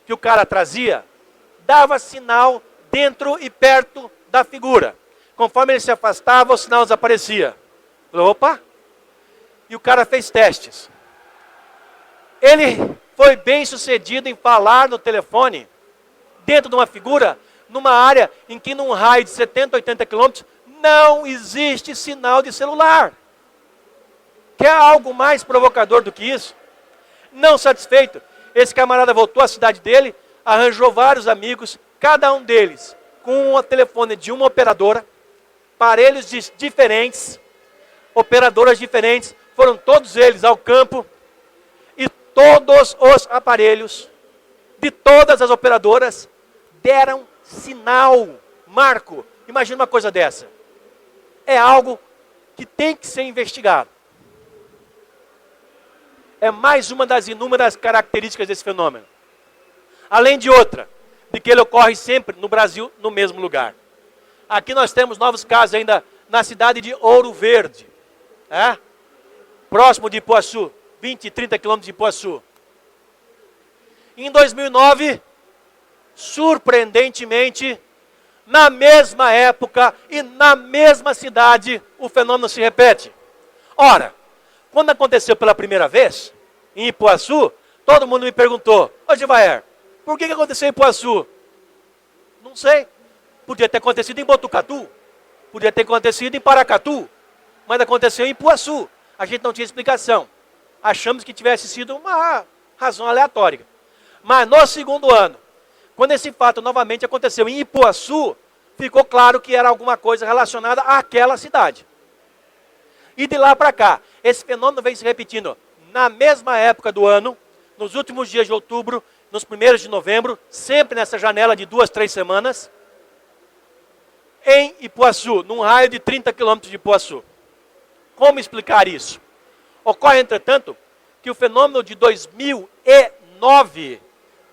Speaker 2: que o cara trazia dava sinal dentro e perto da figura. Conforme ele se afastava, o sinal desaparecia. Falou, opa! E o cara fez testes. Ele foi bem sucedido em falar no telefone, dentro de uma figura, numa área em que num raio de 70, 80 quilômetros, não existe sinal de celular. Quer algo mais provocador do que isso? Não satisfeito, esse camarada voltou à cidade dele, arranjou vários amigos, cada um deles com um telefone de uma operadora, aparelhos diferentes, operadoras diferentes, foram todos eles ao campo, e todos os aparelhos de todas as operadoras deram sinal. Marco, imagina uma coisa dessa. É algo que tem que ser investigado. É mais uma das inúmeras características desse fenômeno. Além de outra, de que ele ocorre sempre no Brasil, no mesmo lugar. Aqui nós temos novos casos ainda na cidade de Ouro Verde, próximo de Ipuaçu, 20, 30 quilômetros de Ipuaçu. Em 2009, surpreendentemente, na mesma época e na mesma cidade, o fenômeno se repete. Ora, quando aconteceu pela primeira vez, em Ipuaçu, todo mundo me perguntou, ô Givaer, por que aconteceu em Ipuaçu? Não sei. Podia ter acontecido em Botucatu, podia ter acontecido em Paracatu, mas aconteceu em Ipuaçu. A gente não tinha explicação. Achamos que tivesse sido uma razão aleatória. Mas no segundo ano, quando esse fato novamente aconteceu em Ipuaçu, ficou claro que era alguma coisa relacionada àquela cidade. E de lá para cá, esse fenômeno vem se repetindo na mesma época do ano, nos últimos dias de outubro, nos primeiros de novembro, sempre nessa janela de 2, 3 semanas, em Ipuaçu, num raio de 30 quilômetros de Ipuaçu. Como explicar isso? Ocorre, entretanto, que o fenômeno de 2009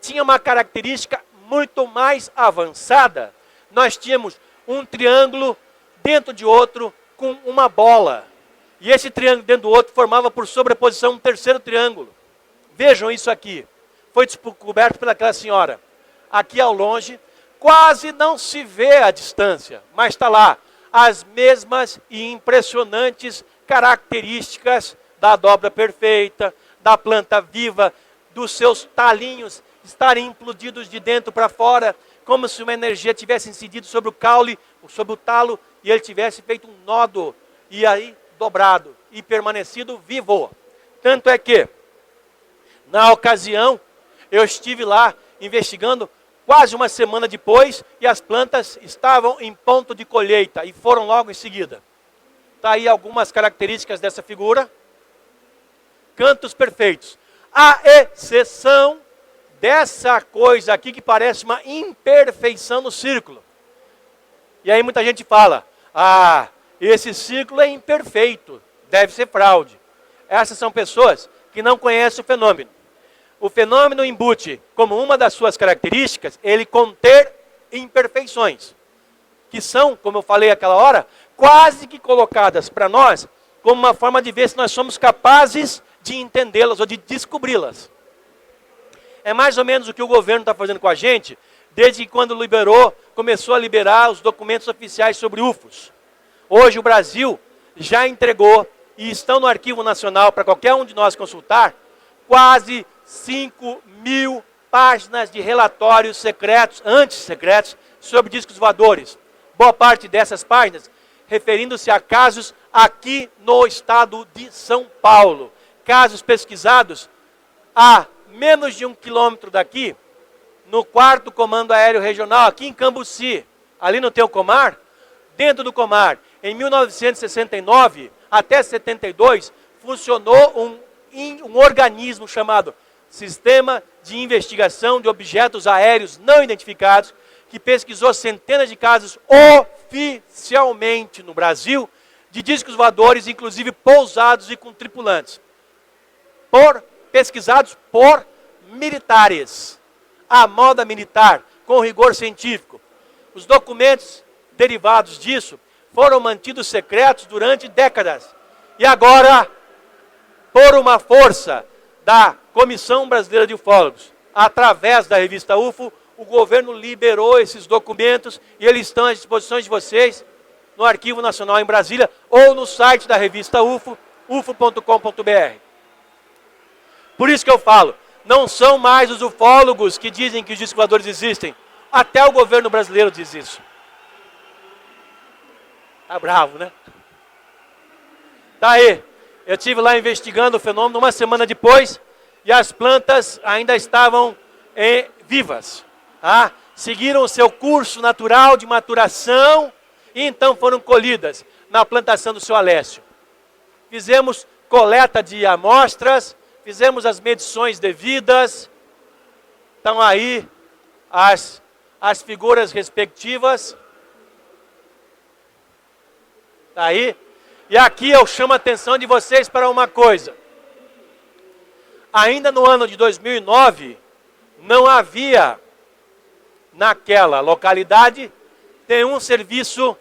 Speaker 2: tinha uma característica muito mais avançada. Nós tínhamos um triângulo dentro de outro com uma bola. E esse triângulo dentro do outro formava por sobreposição um terceiro triângulo. Vejam isso aqui. Foi descoberto pelaquela senhora. Aqui ao longe, quase não se vê a distância, mas está lá. As mesmas e impressionantes características da dobra perfeita, da planta viva, dos seus talinhos estarem implodidos de dentro para fora, como se uma energia tivesse incidido sobre o caule, sobre o talo, e ele tivesse feito um nódo, e aí dobrado, e permanecido vivo. Tanto é que, na ocasião, eu estive lá investigando quase uma semana depois, e as plantas estavam em ponto de colheita, e foram logo em seguida. Está aí algumas características dessa figura. Cantos perfeitos. A exceção dessa coisa aqui que parece uma imperfeição no círculo. E aí muita gente fala, esse círculo é imperfeito. deve ser fraude. Essas são pessoas que não conhecem o fenômeno. O fenômeno embute como uma das suas características ele conter imperfeições, que são, como eu falei aquela hora, quase que colocadas para nós como uma forma de ver se nós somos capazes de entendê-las ou de descobri-las. É mais ou menos o que o governo está fazendo com a gente, desde que quando começou a liberar os documentos oficiais sobre UFOs. Hoje o Brasil já entregou, e estão no Arquivo Nacional para qualquer um de nós consultar, quase 5.000 páginas de relatórios secretos, antissecretos, sobre discos voadores. Boa parte dessas páginas referindo-se a casos aqui no estado de São Paulo. Casos pesquisados a menos de 1 quilômetro daqui, no 4º Comando Aéreo Regional, aqui em Cambuci. Ali no teu Comar, dentro do Comar, em 1969 até 72, funcionou um organismo chamado Sistema de Investigação de Objetos Aéreos Não Identificados, que pesquisou centenas de casos oficialmente no Brasil, de discos voadores, inclusive pousados e com tripulantes. Pesquisados por militares, à moda militar, com rigor científico. Os documentos derivados disso foram mantidos secretos durante décadas. E agora, por uma força da Comissão Brasileira de Ufólogos, através da revista UFO, o governo liberou esses documentos e eles estão à disposição de vocês no Arquivo Nacional em Brasília ou no site da revista UFO, ufo.com.br. Por isso que eu falo, não são mais os ufólogos que dizem que os discos voadores existem. Até o governo brasileiro diz isso. Tá bravo, né? Tá aí. Eu estive lá investigando o fenômeno uma semana depois e as plantas ainda estavam vivas. Tá? Seguiram o seu curso natural de maturação e então foram colhidas na plantação do seu Alessio. Fizemos coleta de amostras, fizemos as medições devidas. Estão aí as figuras respectivas. Está aí. E aqui eu chamo a atenção de vocês para uma coisa. Ainda no ano de 2009, não havia naquela localidade nenhum serviço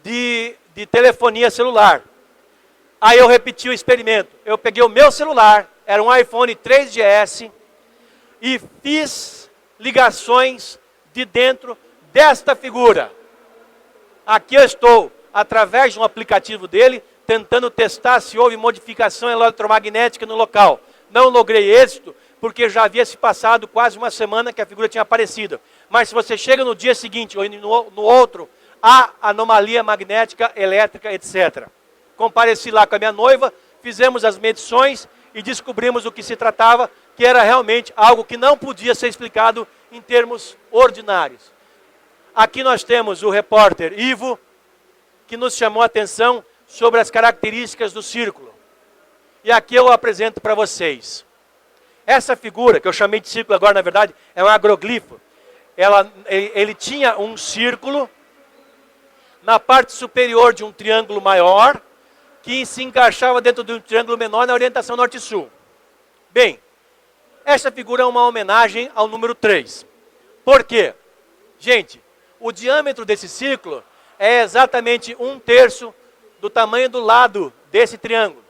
Speaker 2: de telefonia celular. Aí eu repeti o experimento. Eu peguei o meu celular, era um iPhone 3GS, e fiz ligações de dentro desta figura. Aqui eu estou, através de um aplicativo dele, tentando testar se houve modificação eletromagnética no local. Não logrei êxito, porque já havia se passado quase uma semana que a figura tinha aparecido. Mas se você chega no dia seguinte ou no outro, há anomalia magnética, elétrica, etc. Compareci lá com a minha noiva, fizemos as medições e descobrimos o que se tratava, que era realmente algo que não podia ser explicado em termos ordinários. Aqui nós temos o repórter Ivo, que nos chamou a atenção sobre as características do círculo. E aqui eu apresento para vocês. Essa figura, que eu chamei de círculo agora, na verdade, é um agroglifo. Ele tinha um círculo na parte superior de um triângulo maior, que se encaixava dentro de um triângulo menor na orientação norte-sul. Bem, essa figura é uma homenagem ao número 3. Por quê? Gente, o diâmetro desse círculo é exatamente 1/3 do tamanho do lado desse triângulo.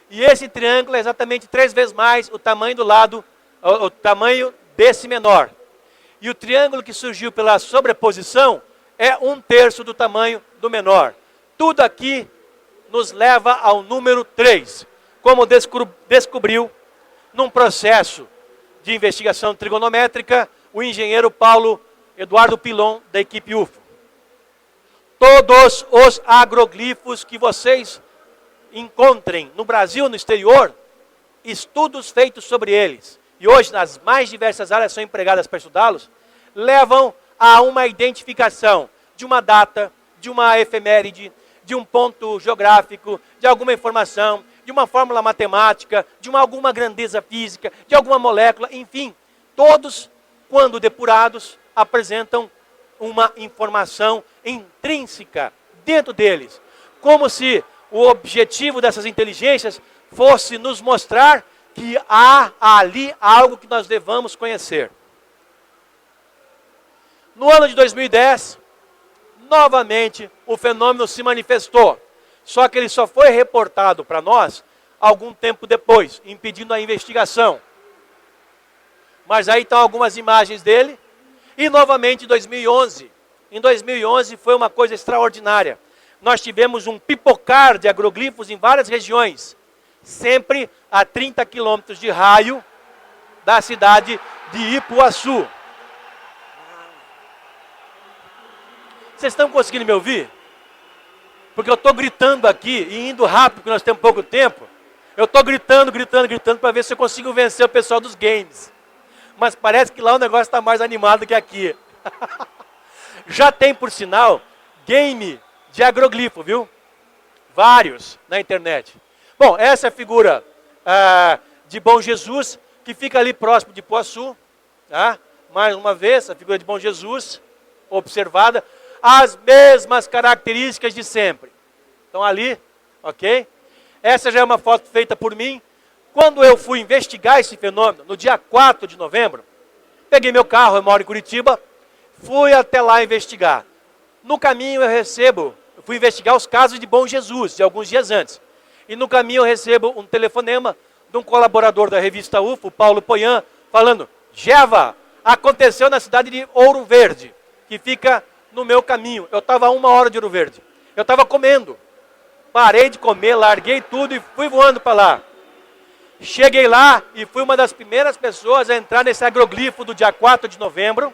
Speaker 2: E esse triângulo é exatamente 3 vezes mais o tamanho do lado, o tamanho desse menor. E o triângulo que surgiu pela sobreposição é 1/3 do tamanho do menor. Tudo aqui nos leva ao número 3, como descobriu num processo de investigação trigonométrica o engenheiro Paulo Eduardo Pilon, da equipe UFO. Todos os agroglifos que vocês encontrem no Brasil, no exterior, estudos feitos sobre eles, e hoje nas mais diversas áreas são empregadas para estudá-los, levam a uma identificação de uma data, de uma efeméride, de um ponto geográfico, de alguma informação, de uma fórmula matemática, de alguma grandeza física, de alguma molécula, enfim, todos, quando depurados, apresentam uma informação intrínseca dentro deles, como se o objetivo dessas inteligências fosse nos mostrar que há ali algo que nós devamos conhecer. No ano de 2010, novamente o fenômeno se manifestou. Só que ele só foi reportado para nós algum tempo depois, impedindo a investigação. Mas aí estão algumas imagens dele. E novamente em 2011. Em 2011 foi uma coisa extraordinária. Nós tivemos um pipocar de agroglifos em várias regiões. Sempre a 30 quilômetros de raio da cidade de Ipuaçu. Vocês estão conseguindo me ouvir? Porque eu estou gritando aqui e indo rápido, porque nós temos pouco tempo. Eu estou gritando para ver se eu consigo vencer o pessoal dos games. Mas parece que lá o negócio está mais animado que aqui. Já tem, por sinal, game de agroglifo, viu? Vários na internet. Bom, essa é a figura de Bom Jesus, que fica ali próximo de Ipuaçu. Tá? Mais uma vez, a figura de Bom Jesus, observada. As mesmas características de sempre. Então ali, ok? Essa já é uma foto feita por mim. Quando eu fui investigar esse fenômeno, no dia 4 de novembro, peguei meu carro, eu moro em Curitiba, fui até lá investigar. No caminho eu fui investigar os casos de Bom Jesus, de alguns dias antes. E no caminho eu recebo um telefonema de um colaborador da revista UFO, Paulo Poian, falando: Geva, aconteceu na cidade de Ouro Verde, que fica no meu caminho. Eu estava a 1 hora de Ouro Verde. Eu estava comendo. Parei de comer, larguei tudo e fui voando para lá. Cheguei lá e fui uma das primeiras pessoas a entrar nesse agroglifo do dia 4 de novembro,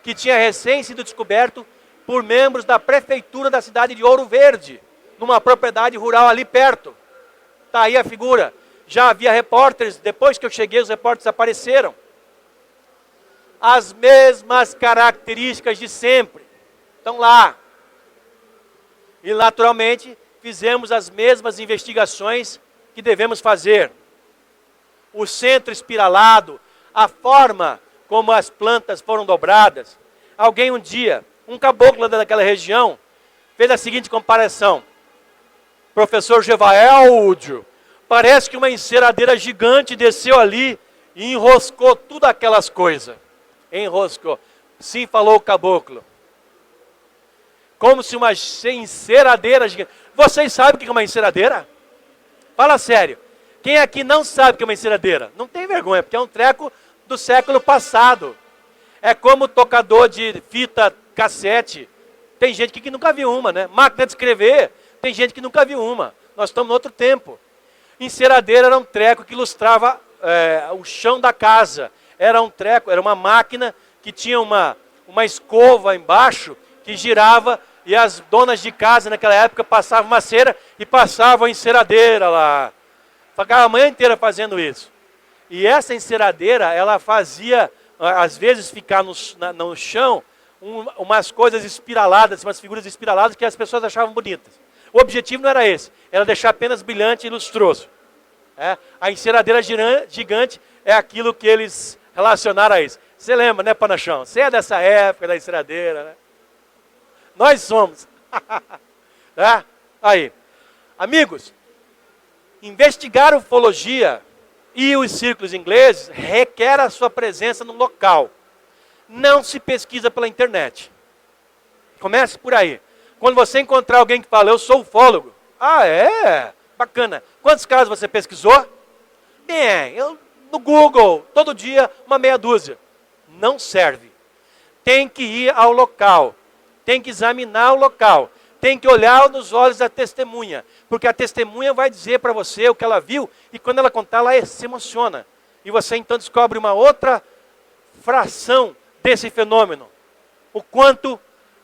Speaker 2: que tinha recém sido descoberto por membros da prefeitura da cidade de Ouro Verde, numa propriedade rural ali perto. Está aí a figura. Já havia repórteres, depois que eu cheguei os repórteres apareceram. As mesmas características de sempre estão lá. E naturalmente fizemos as mesmas investigações que devemos fazer. O centro espiralado, a forma como as plantas foram dobradas. Alguém um dia, um caboclo daquela região, fez a seguinte comparação: professor Gevaeldio, parece que uma enceradeira gigante desceu ali e enroscou tudo aquelas coisas. Enroscou. Sim, falou o caboclo. Como se uma enceradeira gigante. Vocês sabem o que é uma enceradeira? Fala sério. Quem aqui não sabe o que é uma enceradeira? Não tem vergonha, porque é um treco do século passado. É como tocador de fita cassete. Tem gente que nunca viu uma, né? Máquina de escrever, tem gente que nunca viu uma. Nós estamos em outro tempo. Enceradeira era um treco que ilustrava o chão da casa. Era um treco, era uma máquina que tinha uma escova embaixo que girava e as donas de casa naquela época passavam uma cera e passavam a enceradeira lá. Ficava a manhã inteira fazendo isso. E essa enceradeira, ela fazia, às vezes, ficar no chão umas coisas espiraladas, umas figuras espiraladas que as pessoas achavam bonitas. O objetivo não era esse, era deixar apenas brilhante e lustroso. A enceradeira gigante é aquilo que eles relacionaram a isso. Você lembra, né, Panachão? Você é dessa época da enceradeira, né? Nós somos. Aí. Amigos, investigar ufologia e os círculos ingleses requer a sua presença no local. Não se pesquisa pela internet. Comece por aí. Quando você encontrar alguém que fala, eu sou ufólogo. Ah, é? Bacana. Quantos casos você pesquisou? Bem, no Google, todo dia, uma meia dúzia. Não serve. Tem que ir ao local. Tem que examinar o local. Tem que olhar nos olhos da testemunha. Porque a testemunha vai dizer para você o que ela viu. E quando ela contar, ela se emociona. E você então descobre uma outra fração desse fenômeno. O quanto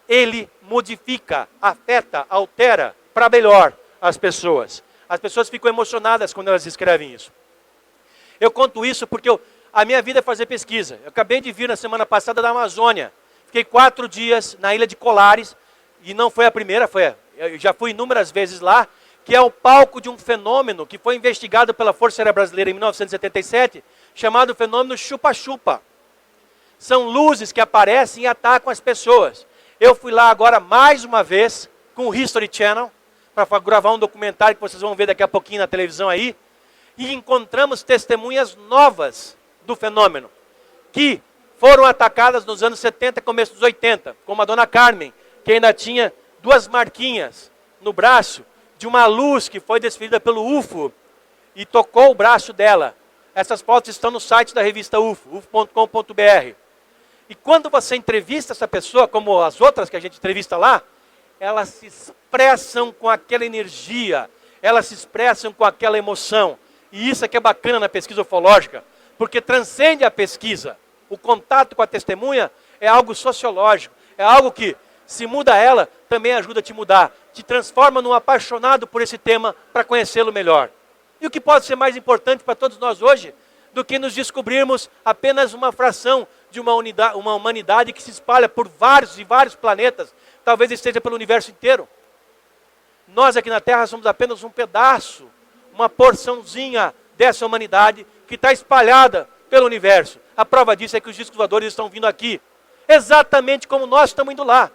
Speaker 2: ele modifica, afeta, altera para melhor as pessoas. As pessoas ficam emocionadas quando elas escrevem isso. Eu conto isso porque a minha vida é fazer pesquisa. Eu acabei de vir na semana passada da Amazônia. Fiquei 4 dias na ilha de Colares, e não foi a primeira, eu já fui inúmeras vezes lá, que é o palco de um fenômeno que foi investigado pela Força Aérea Brasileira em 1977, chamado fenômeno chupa-chupa. São luzes que aparecem e atacam as pessoas. Eu fui lá agora mais uma vez com o History Channel, para gravar um documentário que vocês vão ver daqui a pouquinho na televisão aí, e encontramos testemunhas novas do fenômeno, que foram atacadas nos anos 70 e começo dos 80, como a dona Carmen, que ainda tinha 2 marquinhas no braço de uma luz que foi desferida pelo UFO e tocou o braço dela. Essas fotos estão no site da revista UFO, ufo.com.br. E quando você entrevista essa pessoa, como as outras que a gente entrevista lá, elas se expressam com aquela energia, elas se expressam com aquela emoção. E isso é que é bacana na pesquisa ufológica, porque transcende a pesquisa. O contato com a testemunha é algo sociológico, é algo que, se muda ela, também ajuda a te mudar. Te transforma num apaixonado por esse tema para conhecê-lo melhor. E o que pode ser mais importante para todos nós hoje do que nos descobrirmos apenas uma fração de uma humanidade que se espalha por vários e vários planetas, talvez esteja pelo universo inteiro. Nós aqui na Terra somos apenas um pedaço, uma porçãozinha dessa humanidade que está espalhada pelo universo. A prova disso é que os discos voadores estão vindo aqui, exatamente como nós estamos indo lá.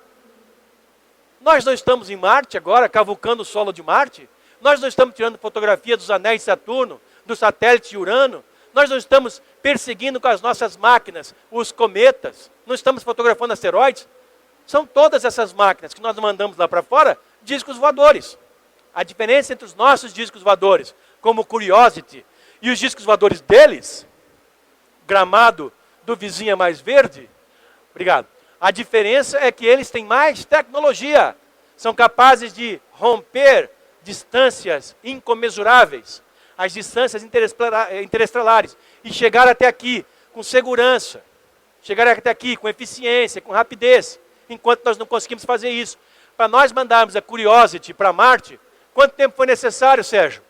Speaker 2: Nós não estamos em Marte agora, cavucando o solo de Marte. Nós não estamos tirando fotografia dos anéis de Saturno, do satélite de Urano. Nós não estamos perseguindo com as nossas máquinas os cometas. Não estamos fotografando asteroides. São todas essas máquinas que nós mandamos lá para fora, discos voadores. A diferença entre os nossos discos voadores, como o Curiosity, e os discos voadores deles, gramado do vizinho é mais verde, obrigado. A diferença é que eles têm mais tecnologia. São capazes de romper distâncias incomensuráveis, as distâncias interestelares, e chegar até aqui com segurança, chegar até aqui com eficiência, com rapidez, enquanto nós não conseguimos fazer isso. Para nós mandarmos a Curiosity para Marte, quanto tempo foi necessário, Sérgio?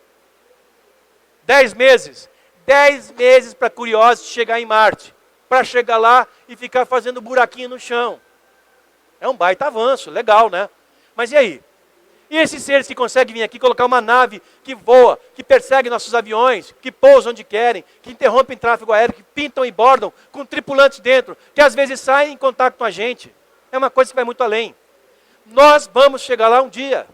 Speaker 2: 10 meses. 10 meses para a Curiosity chegar em Marte, para chegar lá e ficar fazendo buraquinho no chão. É um baita avanço, legal, né? Mas e aí? E esses seres que conseguem vir aqui, colocar uma nave que voa, que persegue nossos aviões, que pousam onde querem, que interrompem tráfego aéreo, que pintam e bordam com tripulantes dentro, que às vezes saem em contato com a gente. É uma coisa que vai muito além. Nós vamos chegar lá um dia.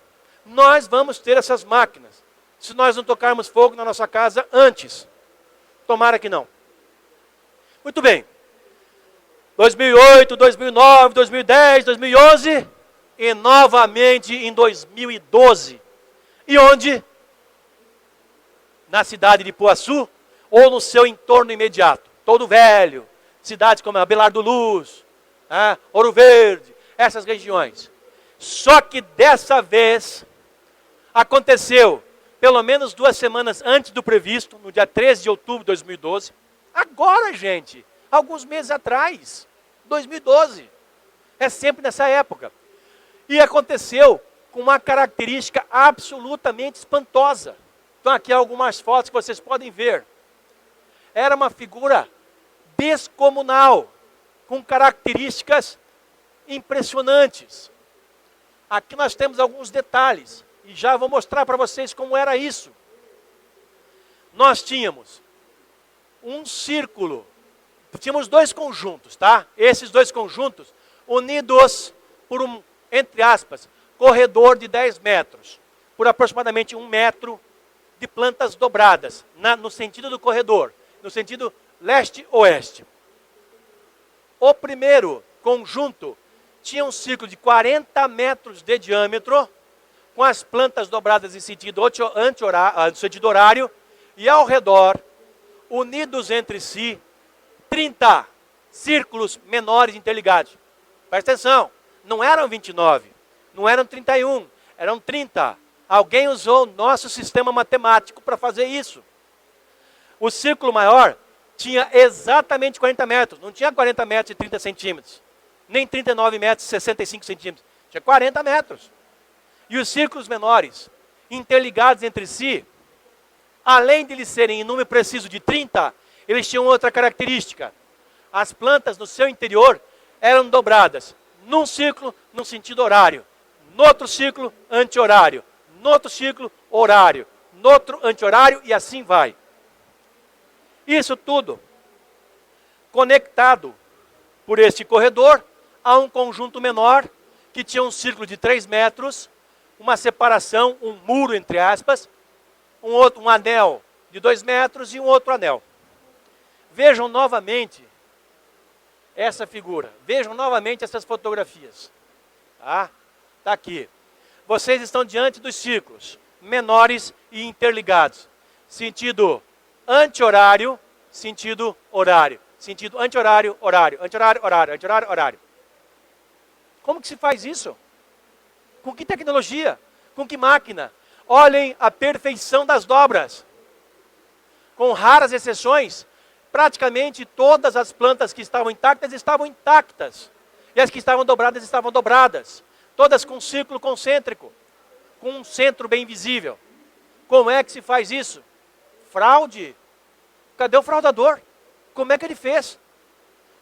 Speaker 2: Nós vamos ter essas máquinas. Se nós não tocarmos fogo na nossa casa antes. Tomara que não. Muito bem. 2008, 2009, 2010, 2011 e novamente em 2012. E onde? Na cidade de Ipuaçu ou no seu entorno imediato. Todo Velho, cidades como Abelardo Luz, Ouro Verde, essas regiões. Só que dessa vez aconteceu, pelo menos 2 semanas antes do previsto, no dia 13 de outubro de 2012. Agora, gente, alguns meses atrás, 2012. É sempre nessa época. E aconteceu com uma característica absolutamente espantosa. Então aqui algumas fotos que vocês podem ver. Era uma figura descomunal, com características impressionantes. Aqui nós temos alguns detalhes, e já vou mostrar para vocês como era isso. Nós tínhamos um círculo, tínhamos 2 conjuntos, tá? Esses 2 conjuntos unidos por um, entre aspas, corredor de 10 metros, por aproximadamente 1 metro de plantas dobradas, no sentido do corredor, no sentido leste-oeste. O primeiro conjunto tinha um círculo de 40 metros de diâmetro, com as plantas dobradas em sentido horário, e ao redor, unidos entre si, 30 círculos menores interligados. Presta atenção, não eram 29, não eram 31, eram 30. Alguém usou o nosso sistema matemático para fazer isso. O círculo maior tinha exatamente 40 metros, não tinha 40 metros e 30 centímetros, nem 39 metros e 65 centímetros, tinha 40 metros. E os círculos menores, interligados entre si, além de eles serem em número preciso de 30, eles tinham outra característica. As plantas no seu interior eram dobradas, num círculo, no sentido horário, no outro círculo, anti-horário, no outro círculo, horário, no outro, anti-horário, e assim vai. Isso tudo conectado por este corredor a um conjunto menor, que tinha um círculo de 3 metros, uma separação, um muro, entre aspas, um anel de 2 metros e um outro anel. Vejam novamente essa figura. Vejam novamente essas fotografias. Tá? Tá aqui. Vocês estão diante dos círculos, menores e interligados. Sentido anti-horário, sentido horário. Sentido anti-horário, horário. Anti-horário, horário. Anti-horário, horário. Como que se faz isso? Com que tecnologia? Com que máquina? Olhem a perfeição das dobras. Com raras exceções, praticamente todas as plantas que estavam intactas. E as que estavam dobradas. Todas com círculo concêntrico, com um centro bem visível. Como é que se faz isso? Fraude. Cadê o fraudador? Como é que ele fez?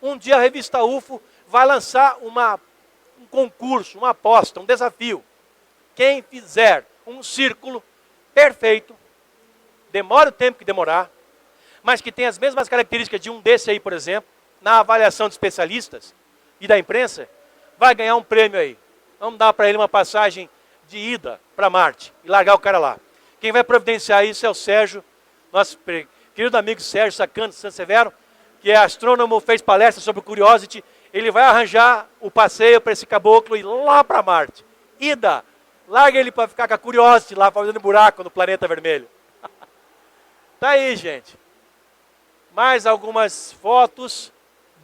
Speaker 2: Um dia a revista UFO vai lançar um concurso, uma aposta, um desafio. Quem fizer um círculo perfeito, demora o tempo que demorar, mas que tem as mesmas características de um desse aí, por exemplo, na avaliação de especialistas e da imprensa, vai ganhar um prêmio aí. Vamos dar para ele uma passagem de ida para Marte e largar o cara lá. Quem vai providenciar isso é o Sérgio, nosso querido amigo Sérgio Sacano de Sansevero, que é astrônomo, fez palestra sobre o Curiosity. Ele vai arranjar o passeio para esse caboclo ir lá para Marte. Ida, larga ele para ficar com a Curiosity lá, fazendo buraco no planeta vermelho. Tá aí, gente. Mais algumas fotos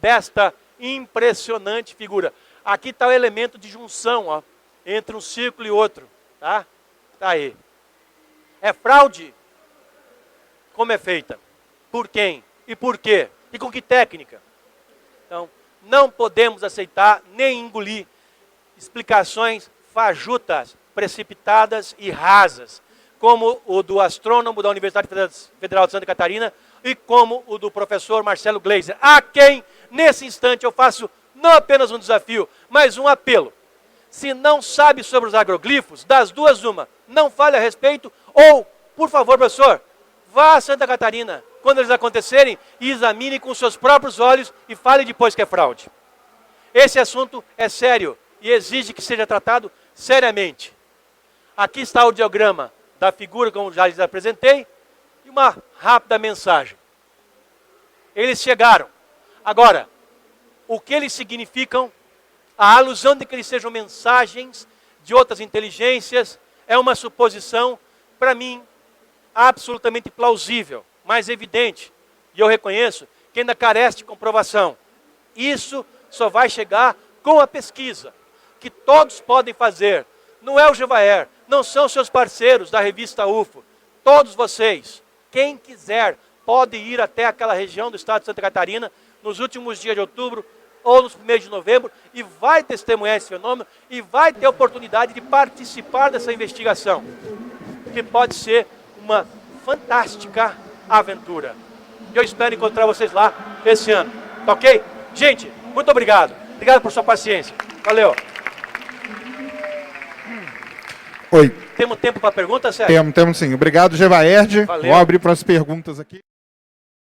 Speaker 2: desta impressionante figura. Aqui está o elemento de junção, ó, entre um círculo e outro. Tá? Tá aí. É fraude? Como é feita? Por quem? E por quê? E com que técnica? Então, não podemos aceitar nem engolir explicações fajutas, precipitadas e rasas, como o do astrônomo da Universidade Federal de Santa Catarina e como o do professor Marcelo Gleiser, a quem, nesse instante, eu faço não apenas um desafio, mas um apelo. Se não sabe sobre os agroglifos, das duas uma, não fale a respeito, ou, por favor, professor, vá a Santa Catarina, quando eles acontecerem, e examine com seus próprios olhos e fale depois que é fraude. Esse assunto é sério e exige que seja tratado seriamente. Aqui está o diagrama da figura, como já lhes apresentei, e uma rápida mensagem. Eles chegaram. Agora, o que eles significam, a alusão de que eles sejam mensagens de outras inteligências, é uma suposição, para mim, absolutamente plausível, mas evidente, e eu reconheço que ainda carece de comprovação. Isso só vai chegar com a pesquisa, que todos podem fazer. Não é o Gevaer, não são seus parceiros da revista UFO. Todos vocês, quem quiser, pode ir até aquela região do estado de Santa Catarina, nos últimos dias de outubro ou nos primeiros de novembro, e vai testemunhar esse fenômeno, e vai ter a oportunidade de participar dessa investigação, que pode ser uma fantástica aventura. Eu espero encontrar vocês lá esse ano. Tá ok? Gente, muito obrigado. Obrigado por sua paciência. Valeu.
Speaker 1: Oi.
Speaker 2: Temos tempo para perguntas, Sérgio?
Speaker 1: Temos sim. Obrigado, Gevaerd.
Speaker 2: Valeu.
Speaker 1: Vou abrir para as perguntas aqui.